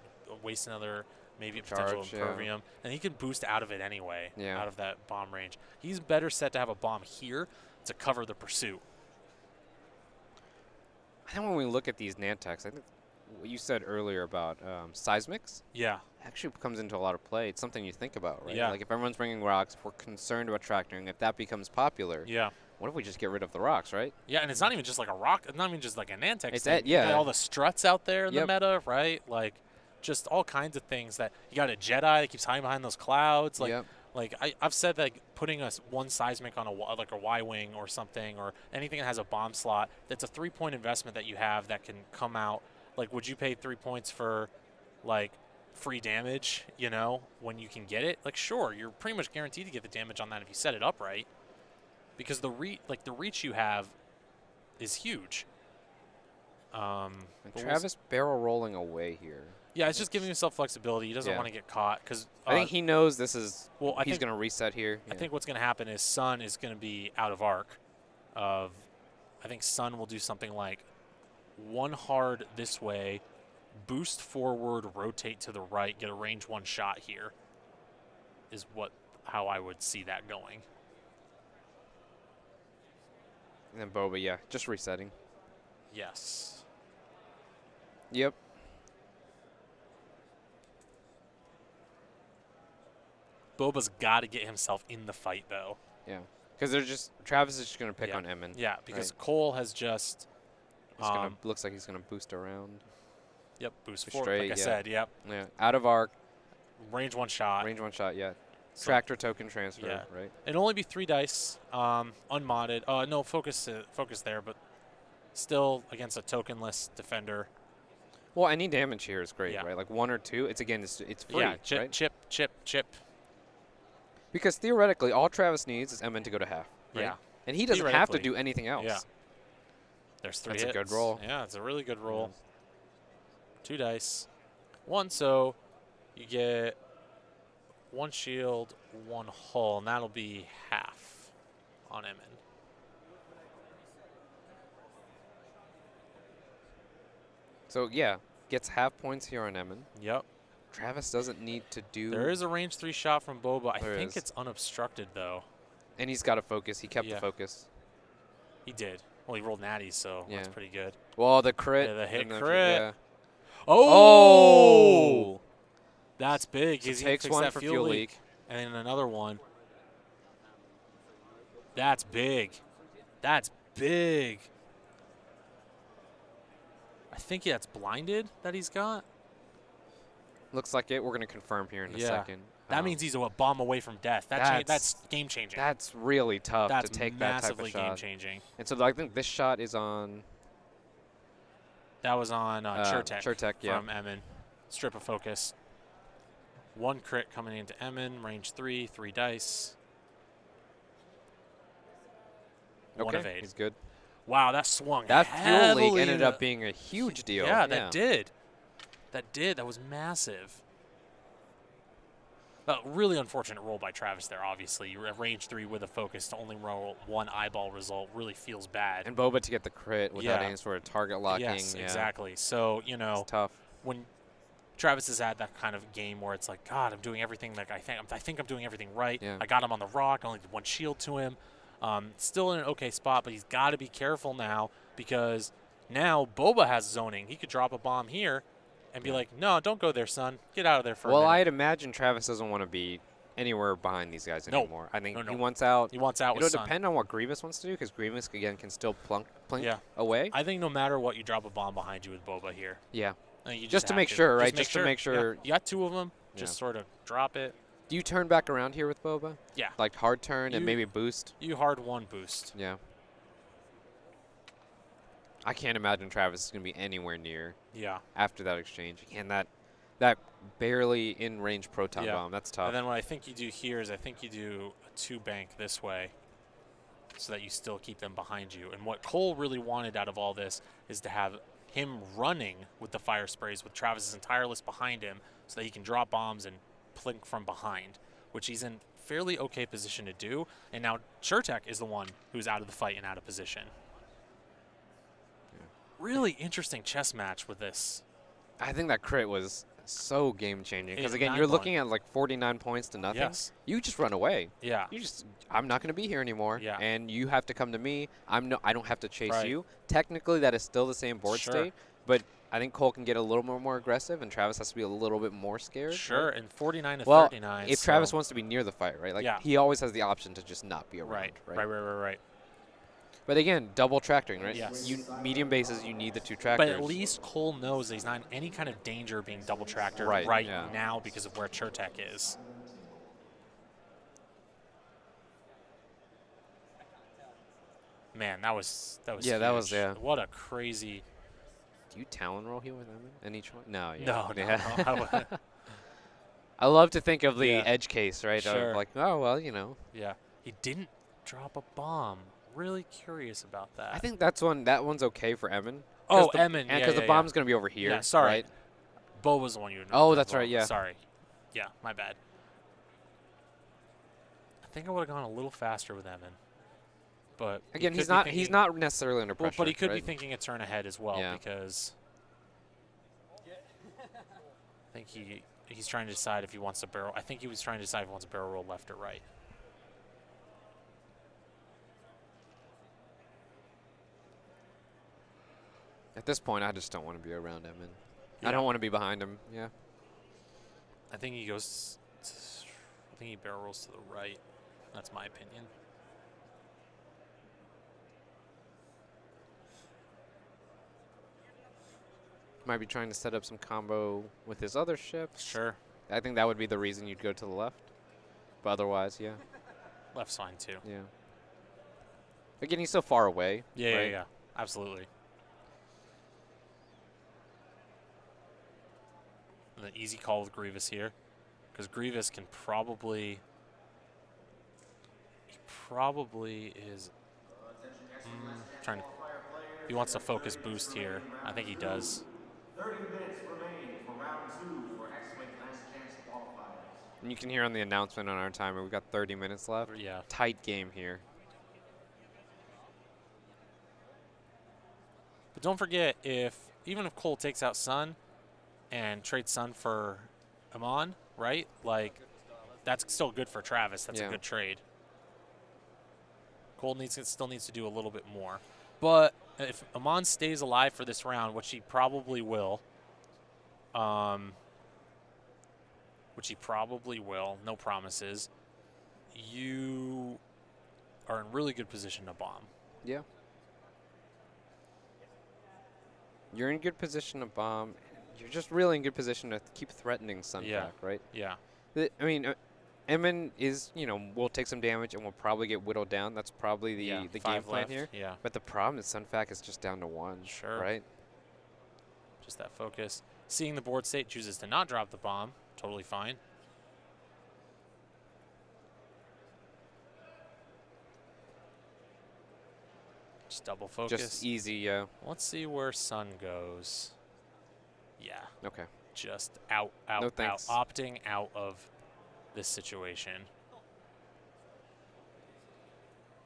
waste another maybe potential impervium, and he can boost out of it anyway. Yeah. Out of that bomb range, he's better set to have a bomb here to cover the pursuit. I think when we look at these Nantex, I think what you said earlier about seismics. Yeah. Actually comes into a lot of play. It's something you think about, right? Yeah. Like if everyone's bringing rocks, if we're concerned about tractoring, if that becomes popular. Yeah. What if we just get rid of the rocks, right? Yeah, and it's not even just like a rock. It's not even just like a Nantex It's thing. that, yeah. You got all the struts out there in Yep. the meta, right? Like, just all kinds of things that you got a Jedi that keeps hiding behind those clouds. Like, Yep. like I've said that like, one seismic on like a Y wing or something, or anything that has a bomb slot. That's a 3-point investment that you have that can come out. Like, would you pay 3 points for, like, free damage? You know, when you can get it. Like, sure, you're pretty much guaranteed to get the damage on that if you set it up right. Because the reach you have is huge. And Travis barrel rolling away here. Yeah, it's just giving himself flexibility. He doesn't want to get caught because I think he knows this is. Well, he's going to reset here. I think what's going to happen is Sun is going to be out of arc. I think Sun will do something like one hard this way, boost forward, rotate to the right, get a range 1 shot here. Is how I would see that going. And then Boba, yeah, just resetting. Yes. Yep. Boba's got to get himself in the fight, though. Yeah. Because they're just Travis is just going to pick on Emin. Yeah, because right? Cole has just. Looks like he's going to boost around. Yep, boost forward, straight, like I said, yep. Yeah, out of arc. Range 1 shot. Range 1 shot, yeah. Tractor token transfer, right? It'd only be 3 dice, unmodded. No, focus there, but still against a tokenless defender. Well, any damage here is great, right? Like 1 or 2, it's free, yeah, chip, right? chip. Because theoretically, all Travis needs is Emin to go to half, right? Yeah. And he doesn't have to do anything else. Yeah. There's 3 That's hits. a good roll. Yeah, it's a really good roll. 2 dice. 1, so you get 1 shield, 1 hull, and that'll be half on Emin. So, yeah, gets half points here on Emin. Yep. Travis doesn't need to do... There is a range 3 shot from Boba. I think is. it's unobstructed, though. And he's got a focus. He kept the focus. He did. Well, he rolled natties, so that's pretty good. Well, the crit. Yeah, the hit crit. Yeah. Oh! That's big. So He's takes fix one that for fuel leak. And then another one. That's big. That's big. I think that's blinded that he's got. Looks like it. We're going to confirm here in a second. That means he's a bomb away from death. That's game-changing. That's really tough to take that type of shot. That's massively game-changing. And so I think this shot is on... That was on Chertek. Chertek, yeah. From Emin. Strip of focus. 1 crit coming into Emin. Range 3, 3 dice. 1 evade. He's good. Wow, that swung That fuel leak heavily ended up being a huge deal. Yeah, that did. That was massive. Really unfortunate roll by Travis there, obviously. You range 3 with a focus to only roll 1 eyeball result really feels bad. And Boba to get the crit without any sort of target locking. Yes, exactly. So, it's tough. When Travis has had that kind of game where it's like, God, I'm doing everything like I think I'm doing everything right. Yeah. I got him on the rock, only did 1 shield to him. Still in an okay spot, but he's got to be careful now because now Boba has zoning. He could drop a bomb here and be like, no, don't go there, son. Get out of there for a minute. Well, I'd imagine Travis doesn't want to be anywhere behind these guys anymore. I think he wants out. He wants out with It'll Sun. depend on what Grievous wants to do because Grievous, again, can still plunk away. I think no matter what, you drop a bomb behind you with Boba here. Yeah. You just to make sure, right? Just to make sure. Yeah. You got 2 of them. Just sort of drop it. Do you turn back around here with Boba? Yeah. Like hard turn and maybe boost? You hard 1 boost. Yeah. I can't imagine Travis is going to be anywhere near after that exchange. Again, that barely in-range proton bomb, that's tough. And then what I think you do here is I think you do a 2 bank this way so that you still keep them behind you. And what Cole really wanted out of all this is to have him running with the fire sprays with Travis's entire list behind him so that he can drop bombs and plink from behind, which he's in fairly okay position to do. And now Chertek is the one who's out of the fight and out of position. Yeah. Really interesting chess match with this. I think that crit was so game-changing because, again, 89 you're point. looking at like 49 points to nothing. Yes. You just run away. Yeah. I'm not going to be here anymore. Yeah. And you have to come to me. I don't have to chase Right. you. Technically, that is still the same board Sure. state, but I think Cole can get a little more aggressive, and Travis has to be a little bit more scared. Sure, right? and 49 to Well, 39. if so Travis wants to be near the fight, right? Like, Yeah. he always has the option to just not be around. Right. But again, double tractoring, right? Yes. Medium bases, you need the 2 tractors. But at least Cole knows that he's not in any kind of danger of being double tractor right yeah. now because of where Chertek is. Man, that was Yeah, huge. that was, yeah. What a crazy. Do you talon roll here with them in each one? No, yeah. No, Yeah. I wouldn't. I love to think of the Yeah. edge case, right? Sure. Of like, oh, well, you know. Yeah, he didn't drop a bomb. Really curious about that. I think that one's okay for Emin. Oh, Emin, yeah, Because the yeah. bomb's going to be over here, Yeah, sorry. right? Bo was the one you. Oh, that's right, yeah. Sorry. Yeah, my bad. I think I would have gone a little faster with Emin, but he Again, could he's be not thinking- he's not necessarily under Well, pressure, but he could be right? thinking a turn ahead as well Yeah. because I think he's trying to decide if he wants to barrel. I think he was trying to decide if he wants to barrel roll left or right. At this point, I just don't want to be around Emin. Yeah. I don't want to be behind him. Yeah. I think he goes. I think he barrel rolls to the right. That's my opinion. Might be trying to set up some combo with his other ships. Sure. I think that would be the reason you'd go to the left. But otherwise, yeah. Left's fine too. Yeah. Again, he's so far away. Yeah, right? yeah. Absolutely. An easy call with Grievous here, because Grievous can probably. He probably is. Trying to. If he wants to focus boost here, I think he does. 30 minutes remain for round 2 for X-Wing Last Chance qualifiers. And you can hear on the announcement on our timer, we've got 30 minutes left. Yeah. Tight game here. But don't forget, even if Cole takes out Sun and trades Sun for Amon, right? Like, that's still good for Travis. That's Yeah. a good trade. Cole still needs to do a little bit more. But if Amon stays alive for this round, which he probably will, no promises, you are in really good position to bomb. Yeah. You're in good position to bomb. You're just really in good position to keep threatening Sunfac, Yeah. right? Yeah. I mean, Emin is, will take some damage and will probably get whittled down. That's probably the game 5 plan left. here. Yeah. But the problem is Sunfac is just down to 1. Sure. Right? Just that focus. Seeing the board state, chooses to not drop the bomb. Totally fine. Just double focus. Just easy, yeah. Let's see where Sun goes. Yeah. Okay. Just out. No thanks. Opting out of this situation.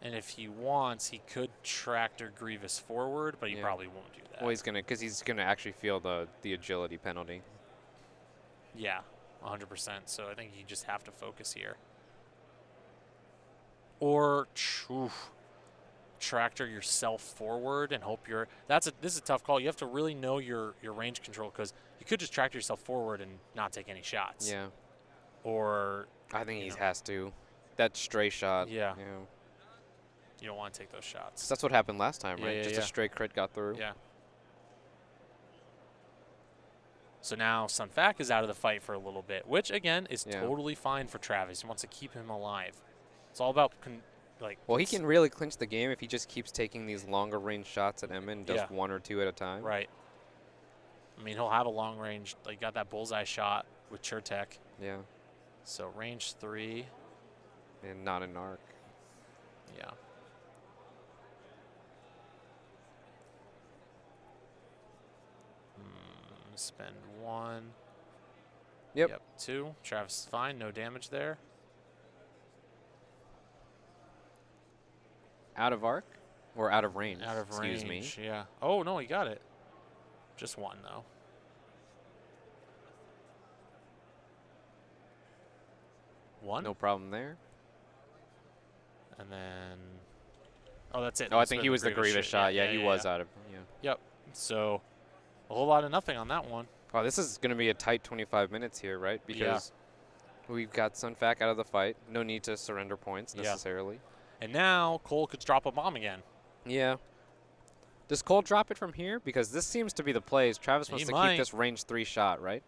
And if he wants, he could tractor Grievous forward, but he Yeah. probably won't do that. Well, he's gonna actually feel the agility penalty. Yeah, 100%. So I think you just have to focus here. Or tractor yourself forward and hope you're. This is a tough call. You have to really know your range control, because you could just tractor yourself forward and not take any shots. Yeah. Or I think he know. has to. That stray shot. Yeah. You know, you don't want to take those shots. that's what happened last time, Yeah, right? yeah, Just yeah. a straight crit got through. Yeah. So now Sunfac is out of the fight for a little bit, which again is Yeah. totally fine for Travis. He wants to keep him alive. It's all about Well, he can really clinch the game if he just keeps taking these longer range shots at Emin, does Yeah. 1 or 2 at a time. Right. I mean, he'll have a long range. Like, got that bullseye shot with Chertek. Yeah. So range 3. And not an arc. Yeah. Spend 1. Yep. 2. Travis is fine. No damage there. Out of arc? Or out of range? Out of Excuse range. me. Yeah. Oh, no, he got it. Just 1, though. One. No problem there. And then. Oh, that's it. Oh, I think he was the Grievous shit. shot. Yeah, he was out of. Yeah. Yep. So, a whole lot of nothing on that one. Oh, this is going to be a tight 25 minutes here, right? Because we've got Sunfac out of the fight. No need to surrender points necessarily. And now Cole could drop a bomb again. Yeah. Does Cole drop it from here? Because this seems to be the plays. Travis wants to keep this range 3 shot, right?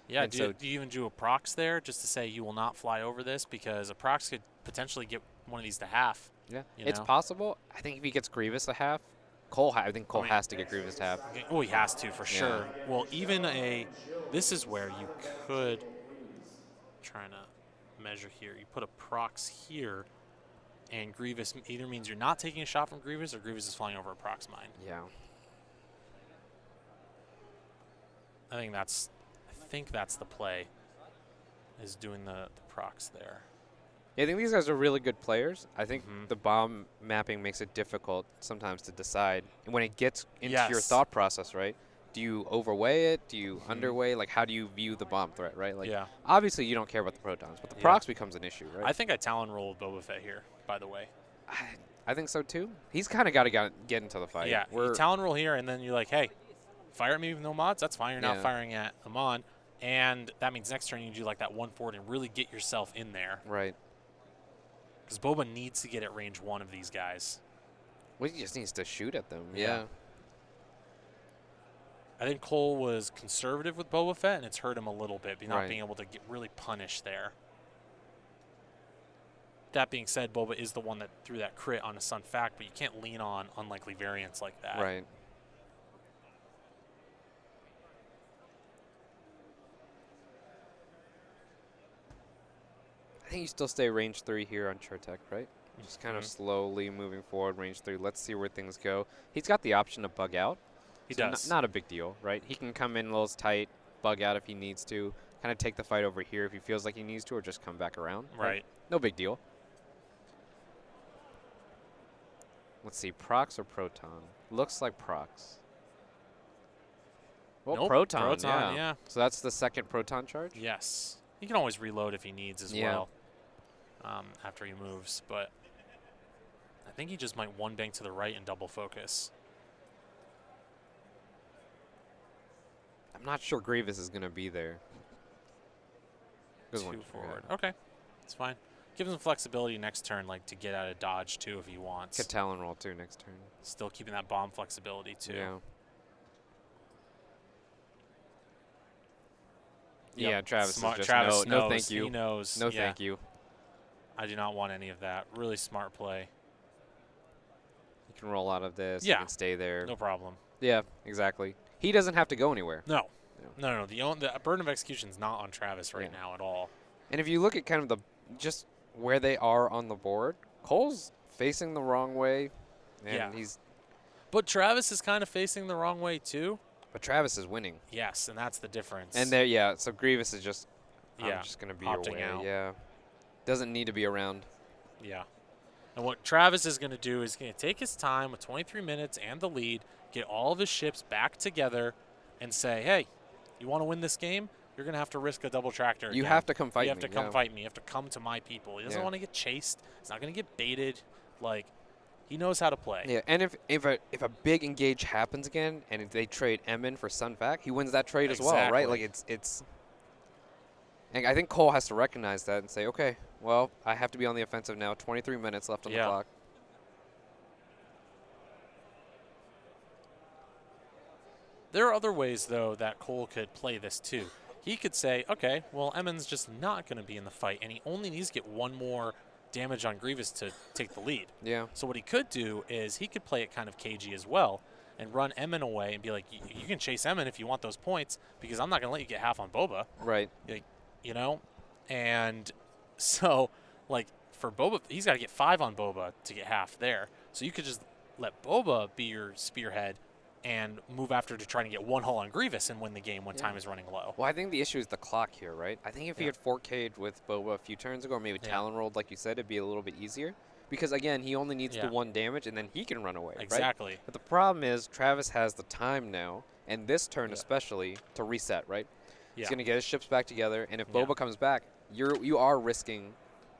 Yeah, do you even do a prox there just to say you will not fly over this? Because a prox could potentially get one of these to half. Yeah, it's possible. I think if he gets Grievous a half, I think Cole has to get Grievous to half. Oh, he has to, for sure. Well, even this is where you could, trying to measure here, you put a prox here, and Grievous either means you're not taking a shot from Grievous or Grievous is flying over a prox mine. Yeah. I think that's the play, is doing the prox there. Yeah, I think these guys are really good players. I think the bomb mapping makes it difficult sometimes to decide. And when it gets into your thought process, right? Do you overweigh it? Do you underweigh? Like, how do you view the bomb threat, right? Like, obviously you don't care about the protons, but the prox becomes an issue, right? I think I Talon roll Boba Fett here, by the way. I think so too. He's kind of got to get into the fight. Yeah, you Talon roll here, and then you're like, hey, fire at me with no mods. That's fine. You're not firing at Amon. And that means next turn you do like that 1 forward and really get yourself in there. Right. Because Boba needs to get at range 1 of these guys. Well, he just needs to shoot at them. Yeah. I think Cole was conservative with Boba Fett, and it's hurt him a little bit, not being able to really punish there. That being said, Boba is the one that threw that crit on a Sun Fac, but you can't lean on unlikely variants like that. Right. I think you still stay range 3 here on Chertek, right? Just kind of slowly moving forward, range 3. Let's see where things go. He's got the option to bug out. He does. Not a big deal, right? He can come in a little tight, bug out if he needs to, kind of take the fight over here if he feels like he needs to, or just come back around. Right. No big deal. Let's see, prox or proton? Looks like prox. Well, nope, proton, yeah. So that's the second proton charge? Yes. He can always reload if he needs as well after he moves, but I think he just might one bank to the right and double focus. I'm not sure Grievous is going to be there. 2 forward. Okay, it's fine. Gives him flexibility next turn, like to get out of dodge too if he wants. Could Talon roll too next turn. Still keeping that bomb flexibility too. Yeah. Yep. Yeah, Travis Smart. is just Travis knows. no thank you. He knows. No thank you. I do not want any of that. Really smart play. You can roll out of this. Yeah. You can stay there. No problem. Yeah, exactly. He doesn't have to go anywhere. No. No. The burden of execution is not on Travis right now at all. And if you look at kind of just where they are on the board, Cole's facing the wrong way. And he's. But Travis is kind of facing the wrong way too. But Travis is winning. Yes, and that's the difference. And so Grievous is just, I'm just going to be opting away. out. Yeah. Doesn't need to be around. Yeah. And what Travis is going to do is going to take his time with 23 minutes and the lead, get all of his ships back together, and say, hey, you want to win this game? You're going to have to risk a double tractor You again. have to come fight me. You have to come fight me. You have to come to my people. He doesn't want to get chased. He's not going to get baited. Like, he knows how to play. Yeah, and if a big engage happens again, and if they trade Emin for Sunfac, he wins that trade as well, right? Like it's. And I think Cole has to recognize that and say, okay, well, I have to be on the offensive now. 23 minutes left on the clock. There are other ways, though, that Cole could play this too. He could say, okay, well, Emin's just not going to be in the fight, and he only needs to get one more damage on Grievous to take the lead. Yeah. So what he could do is he could play it kind of cagey as well and run Emin away and be like, you can chase Emin if you want those points because I'm not going to let you get half on Boba. Right. Like, you know? And so, like, for Boba, he's got to get 5 on Boba to get half there. So you could just let Boba be your spearhead and move after to try to get one hull on Grievous and win the game when time is running low. Well, I think the issue is the clock here, right? I think if he had 4K'd with Boba a few turns ago, or maybe Talon rolled, like you said, it'd be a little bit easier. Because, again, he only needs the 1 damage, and then he can run away, Exactly. right? But the problem is Travis has the time now, and this turn especially, to reset, right? He's going to get his ships back together, and if Boba comes back, you are risking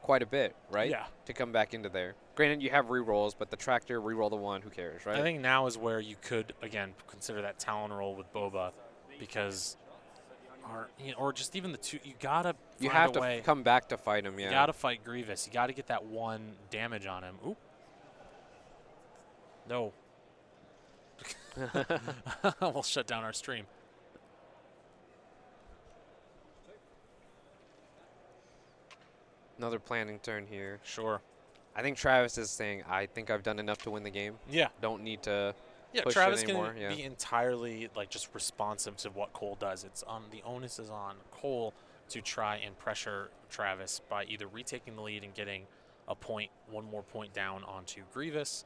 quite a bit, right? Yeah. To come back into there. Granted, you have rerolls, but the tractor, reroll the 1, who cares, right? I think now is where you could, again, consider that Talon roll with Boba because, or just even the 2, you got to You have to come back to fight him, yeah. You got to fight Grievous. You got to get that 1 damage on him. Oop. No. We'll shut down our stream. Another planning turn here. Sure. I think Travis is saying, I think I've done enough to win the game. Yeah. Don't need to push Travis it anymore. can be entirely like just responsive to what Cole does. It's on the onus is on Cole to try and pressure Travis by either retaking the lead and getting a point, 1 more point down onto Grievous,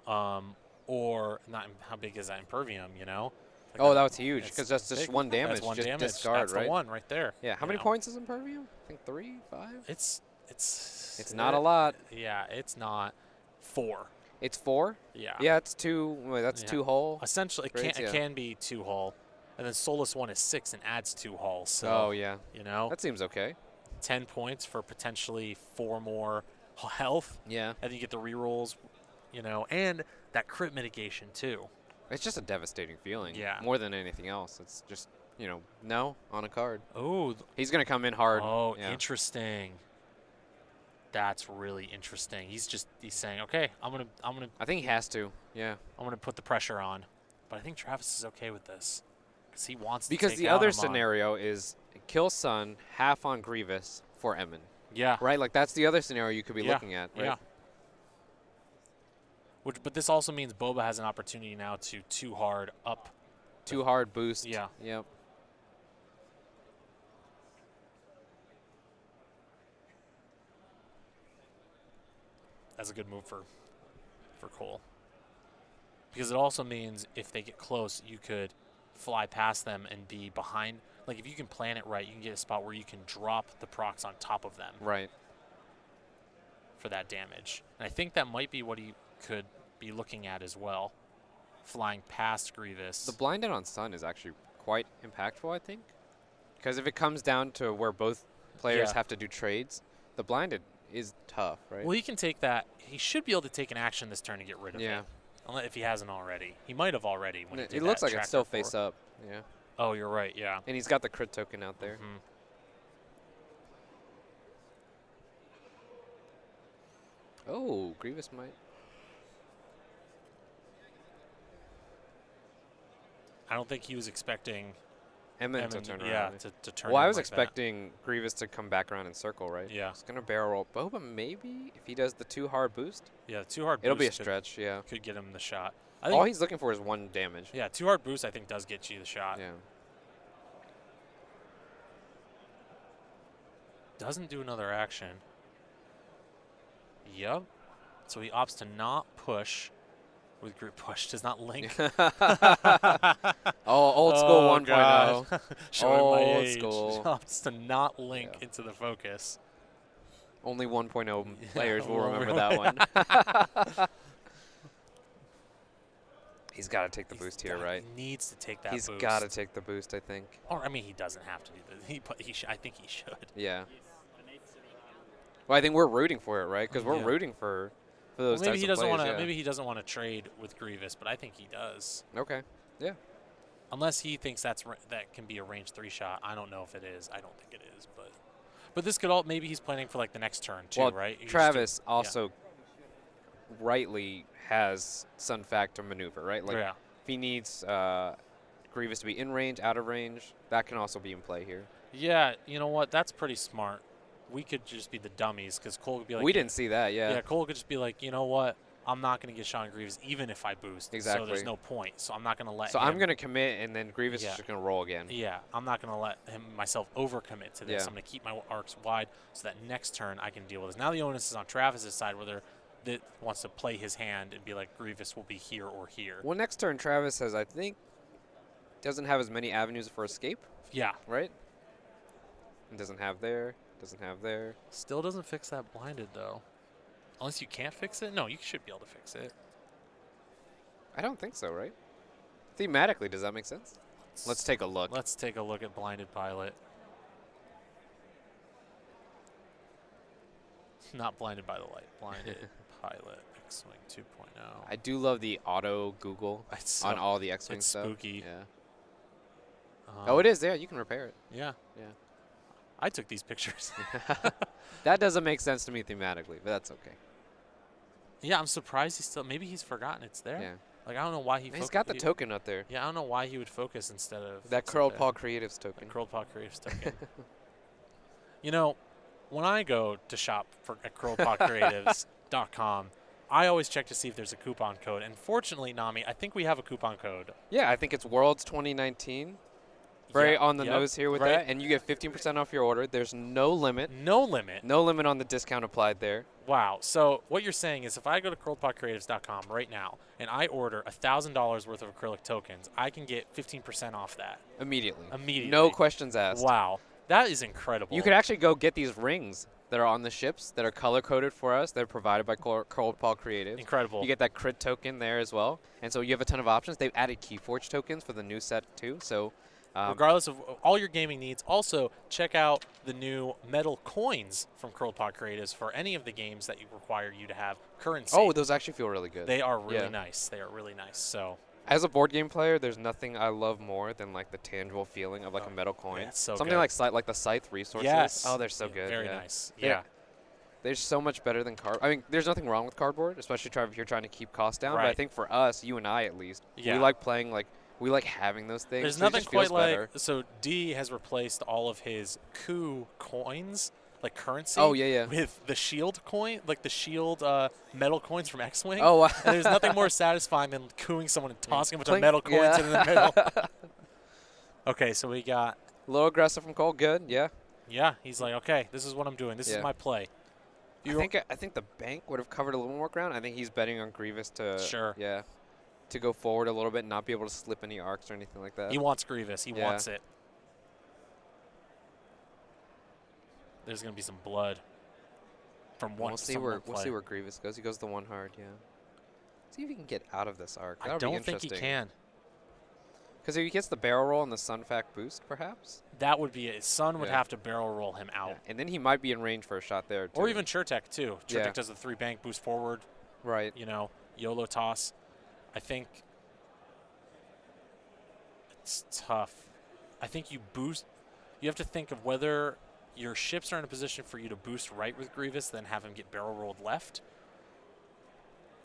or not. How big is that Impervium? You know. Like that was huge because that's just big. 1 damage. That's 1 just damage. discard, That's right? the 1 right there. Yeah. How many points is Impervium? I think 3, 5. It's not a lot. Yeah, it's not 4. It's 4. Yeah. Yeah, it's 2. Wait, that's 2 hull. Essentially, it can be 2 hull, and then Solus 1 is 6 and adds 2 hull. So. Oh yeah. You know. That seems okay. 10 points for potentially 4 more health. Yeah. And then you get the rerolls, you know, and that crit mitigation too. It's just a devastating feeling. Yeah. More than anything else. It's just, no on a card. Oh. He's going to come in hard. Oh, interesting. That's really interesting. He's saying, okay, I'm gonna. I think he has to. Yeah. I'm gonna put the pressure on, but I think Travis is okay with this because he wants to. Because take the out other Amon. scenario is kill Sun, half on Grievous for Emin. Yeah. Right. Like that's the other scenario you could be looking at. Right? Yeah. But this also means Boba has an opportunity now to too hard up. Too hard boost. Yeah. Yep. That's a good move for Cole. Because it also means if they get close, you could fly past them and be behind. Like if you can plan it right, you can get a spot where you can drop the procs on top of them. Right. For that damage. And I think that might be what he could be looking at as well. Flying past Grievous. The blinded on Sun is actually quite impactful, I think. Because if it comes down to where both players have to do trades, the blinded is tough, right? Well, he can take that. He should be able to take an action this turn to get rid of it. Unless if he hasn't already. He might have already. When it looks like it's still face up. Yeah. Oh, you're right. Yeah. And he's got the crit token out there. Oh, Grievous might. I don't think he was expecting Emin to turn around. Yeah, to turn. Well, I was like expecting Grievous to come back around in circle, right? Yeah. He's gonna barrel roll Boba maybe if he does the 2 hard boost. Yeah, the 2 hard. It'll boost be a stretch. Yeah. Could get him the shot. All he's looking for is 1 damage. Yeah, 2 hard boost I think does get you the shot. Yeah. Doesn't do another action. Yep. So he opts to not push. With group push does not link. Old school 1.0. Showing old my age. school. Opts to not link into the focus. Only 1.0 players will remember that one. He's got to take the boost here, right? He needs to take that boost. He's got to take the boost, I think. Or, I mean, he doesn't have to do that. I think he should. Yeah. Well, I think we're rooting for it, right? Because we're rooting for those maybe types he of doesn't plays, want to. Maybe he doesn't want to trade with Grievous, but I think he does. Okay. Yeah. Unless he thinks that can be a range 3 shot. I don't know if it is. I don't think it is, but this could all maybe he's planning for like the next turn too, right? Travis also rightly has Sun Factor maneuver, right? Like if he needs Grievous to be in range, out of range, that can also be in play here. Yeah, you know what? That's pretty smart. We could just be the dummies because Cole could be like. We didn't see that, yeah. Yeah, Cole could just be like, you know what? I'm not going to get Sean Grievous even if I boost. Exactly. So there's no point. So I'm not going to let. So him. I'm going to commit, and then Grievous is just going to roll again. Yeah, I'm not going to let myself overcommit to this. I'm going to keep my arcs wide so that next turn I can deal with this. Now the onus is on Travis's side where they're that wants to play his hand and be like, Grievous will be here or here. Well, next turn, Travis has, I think, doesn't have as many avenues for escape, Yeah. right? And doesn't have there, doesn't have there. Still doesn't fix that blinded, though. Unless you can't fix it? No, you should be able to fix it. I don't think so, right? Thematically, does that make sense? Let's take a look. Let's take a look at Blinded Pilot. Not Blinded by the Light. Blinded Pilot X-Wing 2.0. I do love the auto Google It's on so- all the X-Wing it's stuff. spooky. Yeah. Um, Oh, it is there. You can repair it. Yeah. Yeah. I took these pictures. That doesn't make sense to me thematically, but that's okay. Yeah, I'm surprised he's still. Maybe he's forgotten it's there. Yeah. Like I don't know why he. And he's got the token up there. Yeah, I don't know why he would focus instead of That what's up Curled there. Paw Creatives token. Curled Paw Creatives token. You know, when I go to shop at curledpawcreatives.com, I always check to see if there's a coupon code. And fortunately, Nami, I think we have a coupon code. Yeah, I think it's Worlds 2019. Very Yeah, on the yep, nose here with right. that. And you get 15% off your order. There's no limit. No limit. No limit on the discount applied there. Wow. So what you're saying is if I go to curledpawcreatives.com right now and I order $1,000 worth of acrylic tokens, I can get 15% off that. Immediately. Immediately. No questions asked. Wow. That is incredible. You could actually go get these rings that are on the ships that are color-coded for us. They're provided by Curled Paw Creatives. Incredible. You get that crit token there as well. And so you have a ton of options. They've added Keyforge tokens for the new set too. So regardless of all your gaming needs, also check out the new metal coins from Curled Paw Creatives for any of the games that you require you to have currency. oh, those actually feel really good. They are really Yeah. nice. They are really nice. So As a board game player, there's nothing I love more than like the tangible feeling of like Oh, a metal coin. yeah, it's so Something good. like the Scythe resources. yes. Oh, they're so Yeah, good. Very yeah. nice. They're- Yeah. They're so much better than card. I mean, there's nothing wrong with cardboard, especially if you're trying to keep costs down. But I Right. think for us, you and I at least, Yeah. we like playing we like having those things. There's so it nothing just feels quite like better. so D has replaced all of his coup coins, like currency. Oh, yeah, yeah. With the shield coin, like the shield metal coins from X-Wing. Oh, wow. And there's nothing more satisfying than cooing someone and tossing a bunch of Clink. metal coins Yeah. into the middle. Okay, so we got A little aggressive from Cole. Good, yeah. yeah. He's like, okay, this is what I'm doing. This Yeah. is my play. I think the bank would have covered a little more ground. I think he's betting on Grievous to Sure. yeah, to go forward a little bit and not be able to slip any arcs or anything like that. He wants Grievous. He Yeah. wants it. There's gonna be some blood from one. We'll see from where one we'll play. see where Grievous goes. He goes the one hard, yeah. See if he can get out of this arc. I That'll don't be think he interesting. can. Because if he gets the barrel roll and the Sun Fact boost, perhaps. That would be it. Sun would Yeah. have to barrel roll him out. Yeah. And then he might be in range for a shot there, too. Or even Chertek, too. Chertek Yeah. does the 3 bank boost forward, Right. you know, YOLO toss. I think it's tough. I think you boost. You have to think of whether your ships are in a position for you to boost right with Grievous, then have him get barrel rolled left,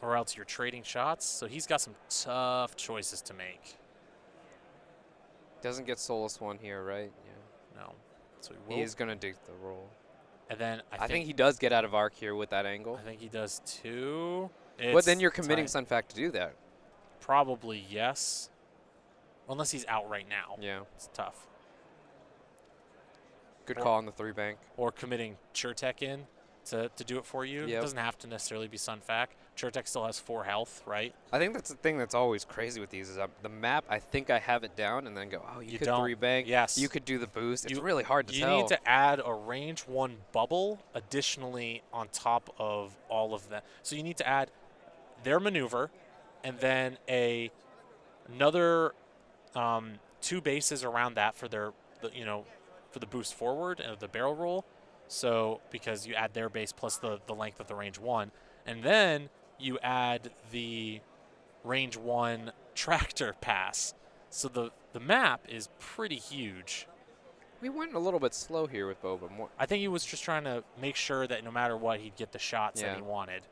or else you're trading shots. So he's got some tough choices to make. Doesn't get Solus one here, right? Yeah. No. So he will. He is going to dig the roll. And then I think he does get out of arc here with that angle. I think he does too. But then It's you're committing tight. Sun Fact to do that. Probably yes. Unless he's out right now. Yeah. It's tough. Good Or- call on the 3 bank. Or committing Chertek in to do it for you. It Yep. doesn't have to necessarily be Sun Fac. Chertek still has 4 health, right? I think that's the thing that's always crazy with these is the map, I think I have it down and then go, oh, you could don't. 3 bank. Yes. You could do the boost. It's You- really hard to You tell. need to add a range 1 bubble additionally on top of all of that. So you need to add their maneuver and then another 2 bases around that for for the boost forward and the barrel roll. So because you add their base plus the length of the range 1, and then you add the range 1 tractor pass. So the map is pretty huge. We went a little bit slow here with Boba. More, I think he was just trying to make sure that no matter what, he'd get the shots Yeah. that he wanted.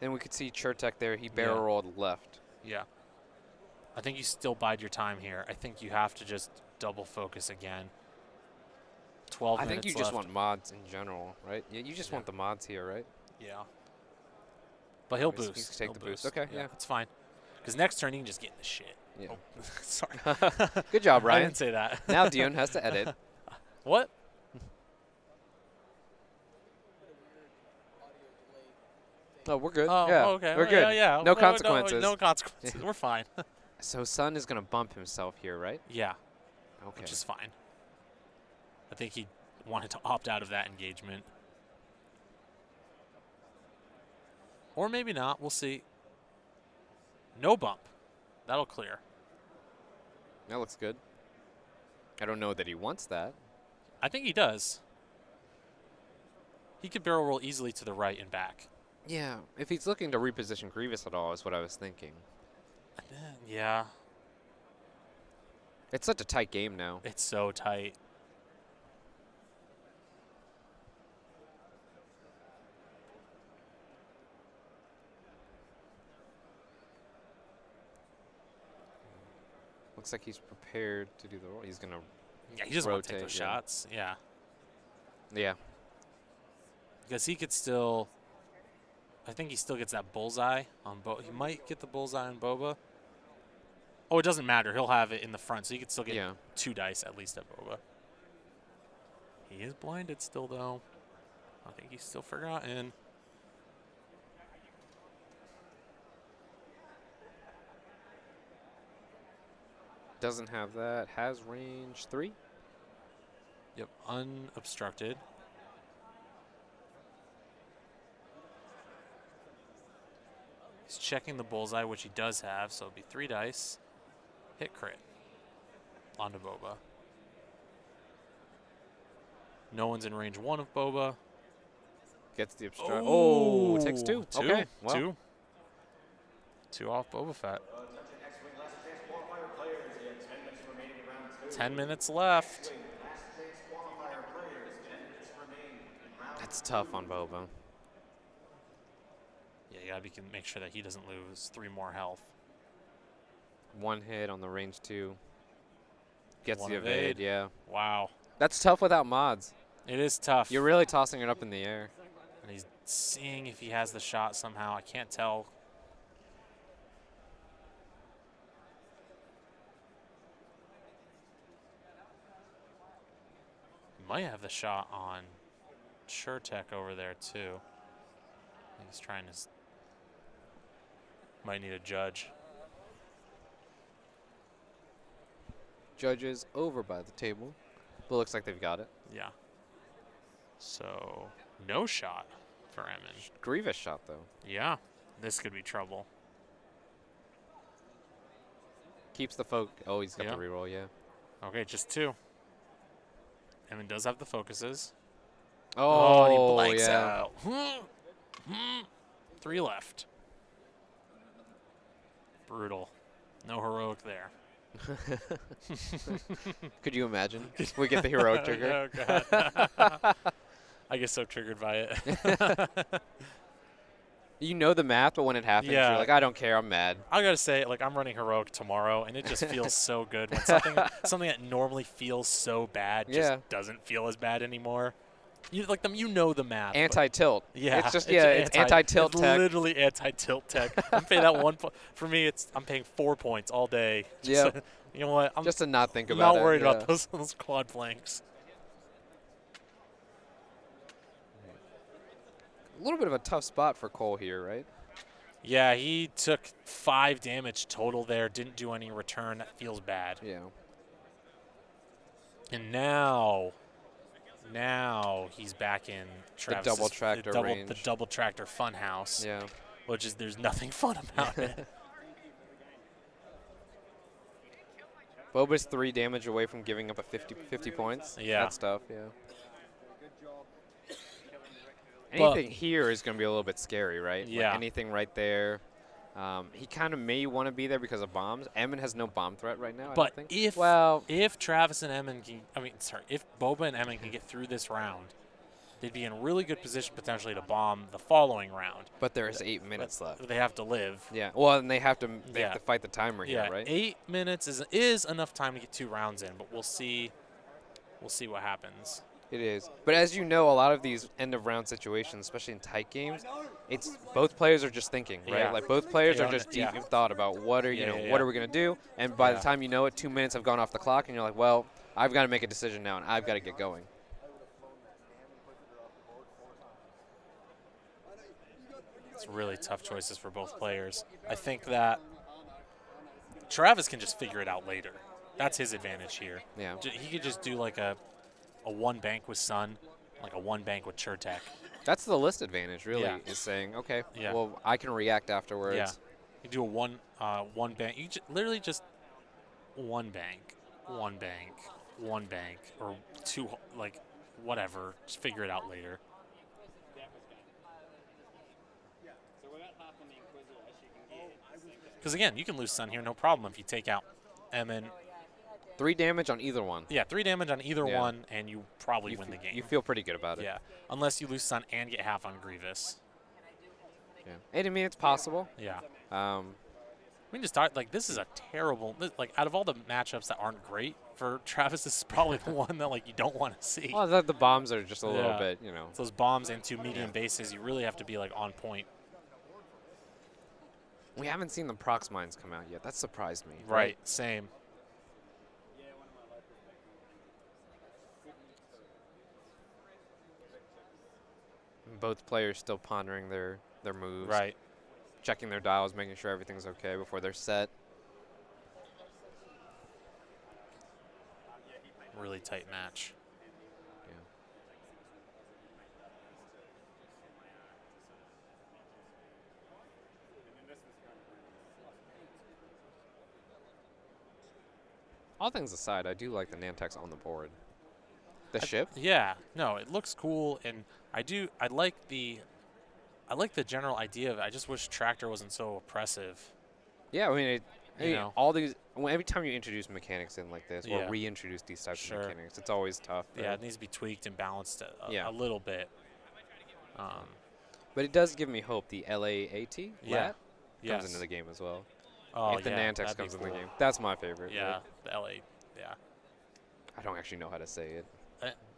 then we could see Chertek there. He barrel Yeah. rolled left. Yeah. I think you still bide your time here. I think you have to just double focus again. 12 I minutes think you just left. want mods in general, right? Yeah, you just Yeah. want the mods here, right? Yeah. But he'll He's- boost. he's take He'll the boost. Okay, yeah. It's fine. Because next turn he can just get in the shit. Yeah. Oh, sorry. Good job, I Ryan. didn't say that. Now Dion has to edit. What? Oh, we're good. Oh, yeah, okay. we're Well, good. Yeah, No consequences. No consequences. We're fine. So Sun is going to bump himself here, right? Yeah, Okay. which is fine. I think he wanted to opt out of that engagement. Or maybe not. We'll see. No bump. That'll clear. That looks good. I don't know that he wants that. I think he does. He could barrel roll easily to the right and back. Yeah, if he's looking to reposition Grievous at all is what I was thinking. Yeah, It's such a tight game now. it's so tight. Looks like he's prepared to do the roll. He's going to Yeah, he doesn't want to take rotate, those yeah. shots. Yeah, Yeah. because he could still. I think he still gets that bullseye on Boba. He might get the bullseye on Boba. Oh, it doesn't matter. He'll have it in the front, so he could still get Yeah. 2 dice at least at Boba. He is blinded still, though. I think he's still forgotten. Doesn't have that. Has range 3. Yep, unobstructed. He's checking the bullseye, which he does have, so it'll be 3 dice. Hit crit. Onto Boba. No one's in range 1 of Boba. Gets the obstruct. Oh, takes 2. Two. Okay. Well, 2. 2 off Boba Fett. Attention, X-Wing last chance qualifier players. You have 10 minutes remaining in round 2. 10 minutes left. X-Wing last chance qualifier players. 10 minutes remain in round that's tough on Boba. Yeah, you gotta make sure that he doesn't lose 3 more health. 1 hit on the range 2. Gets One the evade, yeah. Wow. That's tough without mods. It is tough. You're really tossing it up in the air. And he's seeing if he has the shot somehow. I can't tell. He might have the shot on SureTech over there, too. He's trying to. Might need a judge. Judges over by the table. But looks like they've got it. Yeah. So, no shot for Emmon. Grievous shot, though. Yeah. This could be trouble. Keeps the folk. Oh, he's got Yeah. the reroll, yeah. Okay, just 2. Emmon does have the focuses. Oh, and he blanks yeah. out. 3 left. Brutal. No heroic there. Could you imagine? We get the heroic trigger. Oh, God. I get so triggered by it. You know the math, but when it happens, Yeah. you're like, I don't care, I'm mad. I gotta say, like, I'm running heroic tomorrow, and it just feels so good when something that normally feels so bad just Yeah. doesn't feel as bad anymore. You like them, you know the math. but- Anti-tilt. Yeah, It's just, it's anti-tilt it's tech. literally anti-tilt tech. I'm paying that 1 point. For me, I'm paying 4 points all day. Yep. So, you know what? I'm Just to not think about it. not worried yeah. about those quad flanks. A little bit of a tough spot for Cole here, right? Yeah, he took 5 damage total there. Didn't do any return. That feels bad. Yeah. And now he's back in Travis's double tractor range. The double tractor funhouse. Yeah. Which is there's nothing fun about it. Boba's 3 damage away from giving up a 50 points. Yeah. That's tough, yeah. But- Anything here is going to be a little bit scary, right? Like Yeah. anything right there. He kind of may want to be there because of bombs. Emmon has no bomb threat right now, I But don't think. if if Travis and Emmon if Boba and Emmon can get through this round, they'd be in a really good position potentially to bomb the following round. But there's 8 minutes left. They have to live. Yeah. Well, and they have to Yeah. fight the timer Yeah, here, right? 8 minutes is enough time to get 2 rounds in, but we'll see. We'll see what happens. It is. But as you know, a lot of these end of round situations, especially in tight games, it's both players are just thinking, right? Yeah. Like both players They are own just it, deep yeah. in thought about what are Yeah. what are we gonna do? And by Yeah. the time you know it, 2 minutes have gone off the clock, and you're like, well, I've got to make a decision now, and I've got to get going. It's really tough choices for both players. I think that Travis can just figure it out later. That's his advantage here. Yeah. He could just do like a one bank with Sun, like a one bank with Chertek. That's the list advantage, really, Yeah. is saying, okay, Yeah. well, I can react afterwards. Yeah. You do a one bank. You literally just one bank, or two, like whatever. Just figure it out later. Because again, you can lose Sun here, no problem, if you take out Emin. 3 damage on either one. Yeah, 3 damage on either one, and you probably win the game. You feel pretty good about it. Yeah, unless you lose Sun and get half on Grievous. Yeah. And I mean, it's possible. Yeah. We can just talk, like, this is a terrible, like, out of all the matchups that aren't great for Travis, this is probably the one that, like, you don't want to see. Well, the bombs are just a little bit, you know. It's those bombs and 2 medium bases, you really have to be, like, on point. We haven't seen the prox mines come out yet. That surprised me. Right, same. Both players still pondering their moves. Right. Checking their dials, making sure everything's okay before they're set. Really tight match. Yeah. All things aside, I do like the Nantex on the board. The ship? Yeah. No, it looks cool, and I like the general idea of it. I just wish Tractor wasn't so oppressive. Yeah, I mean, You know. all these. Every time you introduce mechanics in like this, or Yeah. reintroduce these types Sure. of mechanics, it's always tough. Yeah, right? it needs to be tweaked and balanced Yeah. a little bit. But it does give me hope. The LAAT Yeah. comes into the game as well. Oh, if the yeah, Nantex that'd be comes in the cool. game, that's my favorite. Yeah, right? the LA. Yeah. I don't actually know how to say it.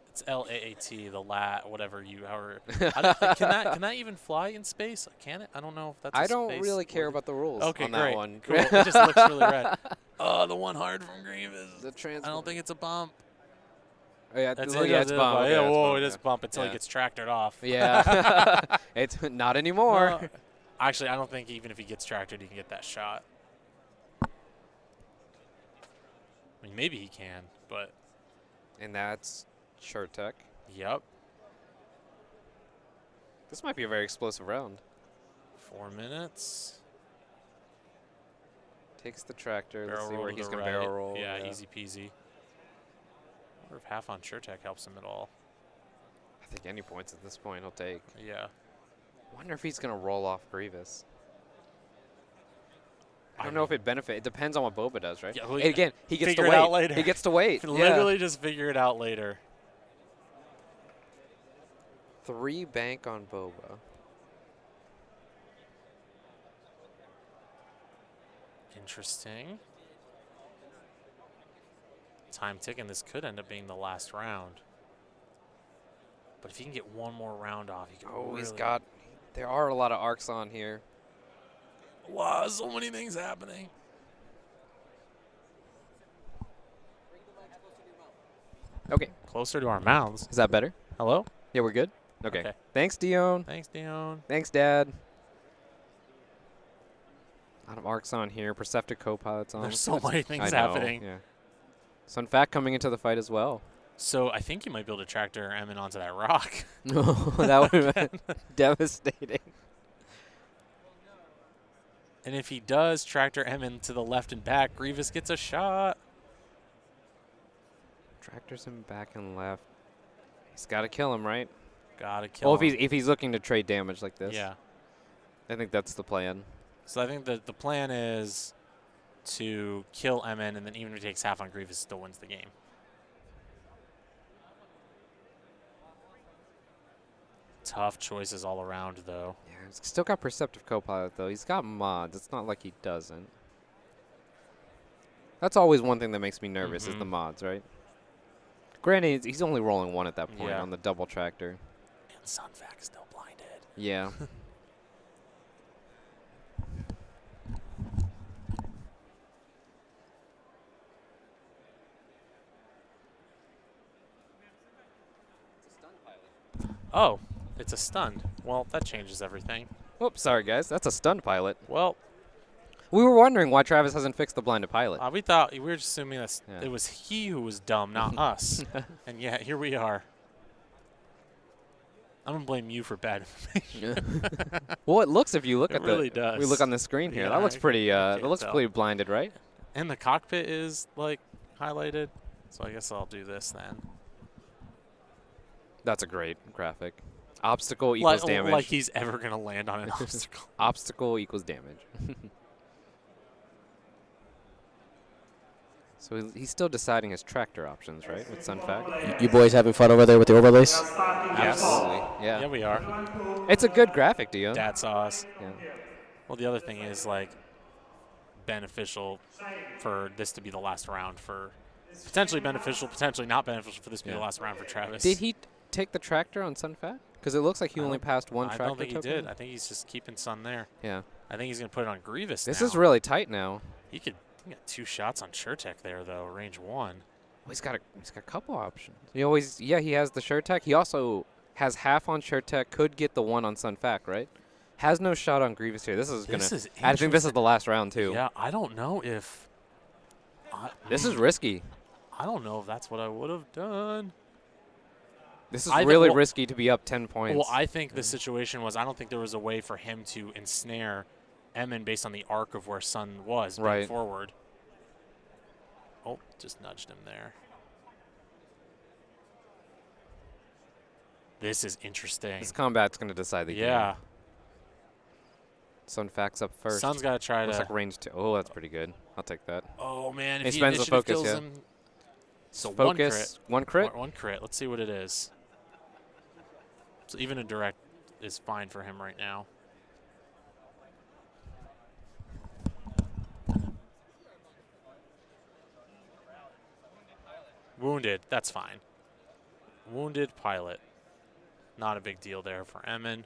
It's LAAT, the whatever you, however. Can that even fly in space? Can it? I don't know if that's. I don't really care about the rules Okay, on great. that one. Cool. It just looks really rad. Oh, the one hard from Grievous. I don't think it's a bump. Oh, yeah, That's well, it. yeah, it's bump. Okay, Yeah, it's whoa, bump, it is yeah. bump until Yeah. he gets tractored off. Yeah, it's not anymore. No. Actually, I don't think even if he gets tractored, he can get that shot. I mean, maybe he can, but. And that's Chertek. Yep. This might be a very explosive round. 4 minutes. Takes the tractor. Let's Barrel see roll where to he's the going to right. barrel roll. Yeah, easy peasy. I wonder if half on Chertek helps him at all. I think any points at this point he'll take. Yeah. Wonder if he's going to roll off Grievous. I don't know if it benefits. It depends on what Boba does, right? Yeah, well, And again, he gets to figure it wait. out later. He gets to wait. Literally just figure it out later. 3 bank on Boba. Interesting. Time ticking. This could end up being the last round. But if he can get one more round off, he can. Oh, really he's got. There are a lot of arcs on here. Wow, so many things happening. Okay. Closer to our mouths. Is that better? Hello? Yeah, we're good? Okay. Thanks, Dion. Thanks, Dion. Thanks, Dad. A lot of arcs on here. Perceptive co-pilots on. There's so many things I know, happening. Yeah. Sun Fact coming into the fight as well. So I think you might be able to tractor Emin onto that rock. That would have been devastating. And if he does tractor Emin to the left and back, Grievous gets a shot. Tractors him back and left. He's got to kill him, right? Gotta kill Well, him. if he's looking to trade damage like this. Yeah. I think that's the plan. So I think the plan is to kill Emin, and then even if he takes half on Grievous, still wins the game. Tough choices all around, though. Yeah, he's still got Perceptive Copilot, though. He's got mods. It's not like he doesn't. That's always one thing that makes me nervous is the mods, right? Granted, he's only rolling 1 at that point on the double tractor. And Sunfac is still blinded. Yeah. Oh, it's a stun. Well, that changes everything. Whoops, sorry, guys. That's a stunned pilot. Well, We were wondering why Travis hasn't fixed the blinded pilot. we were just assuming that Yeah. it was he who was dumb, not us. And yeah, here we are. I'm gonna blame you for bad information. Well, it looks if you look It at really the does. we look on the screen here. Yeah, that looks I pretty. That can't looks tell. pretty blinded, right? And the cockpit is like highlighted, so I guess I'll do this then. That's a great graphic. Obstacle equals damage. Like he's ever gonna land on an obstacle. Obstacle equals damage. So he's still deciding his tractor options, right, with Sunfac? You boys having fun over there with the overlays? Absolutely. Yeah. Yeah, we are. It's a good graphic, Dio. Dad sauce. Yeah. Well, the other thing is like beneficial for this to be the last round for potentially beneficial, potentially not beneficial for this to be the last round for Travis. Did he take the tractor on Sunfac? Because it looks like he only passed one I tractor don't think he token. did. I think he's just keeping Sun there. Yeah. I think he's gonna put it on Grievous. This now. is really tight now. He got 2 shots on SureTech there though, range 1. Well, he's got a couple options. He has the SureTech. He also has half on SureTech. Could get the 1 on Sunfac, right? Has no shot on Grievous here. This is I think this is the last round too. Yeah, I don't know if. This is risky. I don't know if that's what I would have done. This is really risky to be up 10 points. Well, I think the situation was I don't think there was a way for him to ensnare Emin based on the arc of where Sun was moving forward. Oh, just nudged him there. This is interesting. This combat's going to decide the game. Yeah. Sunfac's up first. Sun's got to try Looks to. like range 2. Oh, that's pretty good. I'll take that. Oh man, He if he spends the initiative focus, kills yeah. him. So Focus. One crit? One crit. Let's see what it is. So even a direct is fine for him right now. Wounded. That's fine. Wounded pilot. Not a big deal there for Emin.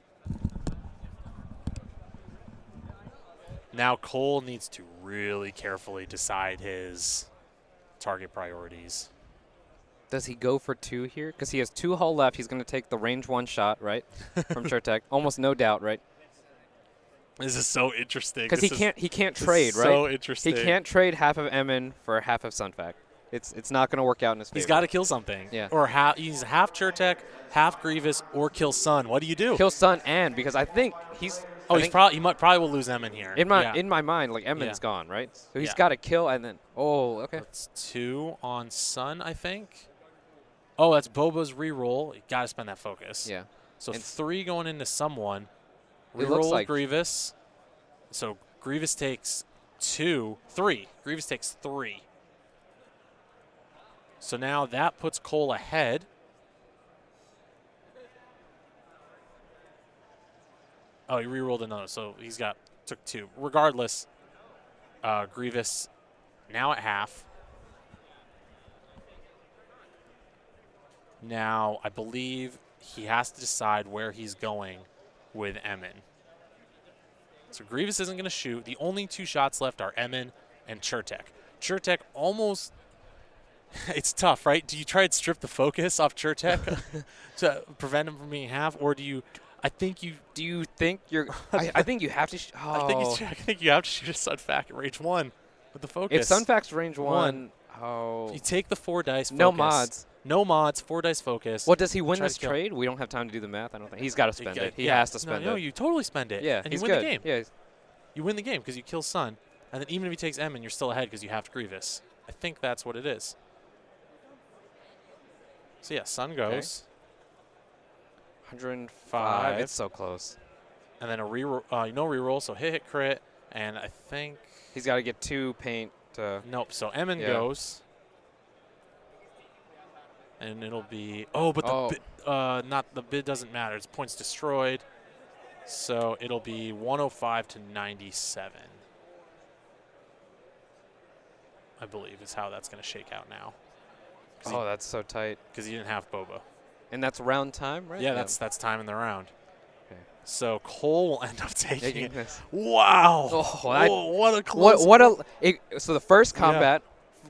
Now Cole needs to really carefully decide his target priorities. Does he go for 2 here? Because he has 2 hull left. He's going to take the range 1 shot, right? From SureTech. Almost no doubt, right? This is so interesting. Because he can't trade, right? So interesting. He can't trade half of Emin for half of Sunfac. It's not going to work out in his favor. He's got to kill something. Yeah. Or he's half SureTech, half Grievous, or kill Sun. What do you do? Kill Sun and because I think he's. Oh, he probably will lose Emin here. In my mind, like Emin's gone, right? So he's got to kill and then. Oh, okay. That's 2 on Sun, I think. Oh, that's Boba's reroll. You got to spend that focus. Yeah. So And 3 going into someone. It looks Reroll like Grievous. So Grievous takes 3. Grievous takes 3. So now that puts Cole ahead. Oh, he rerolled another, so took 2. Regardless, Grievous now at half. Now, I believe he has to decide where he's going with Emin. So Grievous isn't going to shoot. The only 2 shots left are Emin and SureTech. SureTech almost... It's tough, right? Do you try and strip the focus off SureTech to prevent him from being half, or do you... I think you... Do you think you're... I think you have to... I think you have to shoot a Sunfac at range 1 with the focus. If Sunfac's range 1... Oh. You take the 4 dice focus. No mods. No mods, 4 dice focus. What does he win Try this to kill. trade? We don't have time to do the math. I don't think he's got to spend it. He Yeah. has to spend No, it. you totally spend it. Yeah, and he's you win good. the game. Yeah. You win the game because you kill Sun, and then even if he takes Emin, you're still ahead because you have Grievous. I think that's what it is. So yeah, Sun goes. 105. It's so close. And then a reroll, no reroll, so hit crit, and I think He's got to get 2 paint to... nope. So Emin Yeah. goes, and it'll be but the bid, not the bid doesn't matter. It's points destroyed, so it'll be 105 to 97. I believe is how that's going to shake out now. Oh, that's so tight. Because he didn't have Boba. And that's round time, right? Yeah, that's time in the round. Okay. So Cole will end up taking it. this. Wow! Oh, what a close. So the first combat,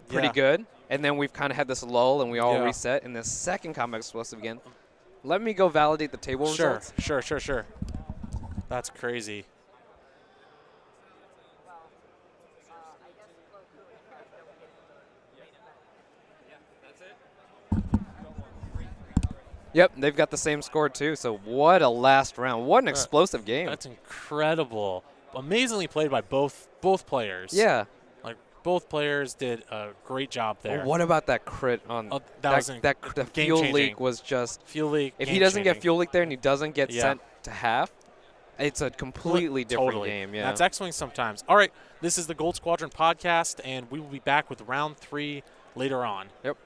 pretty Yeah. good, and then we've kind of had this lull, and we all Yeah. reset. And the second combat explosive again. Let me go validate the table results. Sure. That's crazy. Yep, they've got the same score too. So what a last round! What an explosive game. That's incredible. Amazingly played by both players. Yeah. Like both players did a great job there. What about that crit on that the fuel leak was just fuel leak. If he doesn't get fuel leak there and he doesn't get sent to half, it's a completely different game. Yeah. That's X-Wing sometimes. All right, this is the Gold Squadron podcast, and we will be back with round 3 later on. Yep.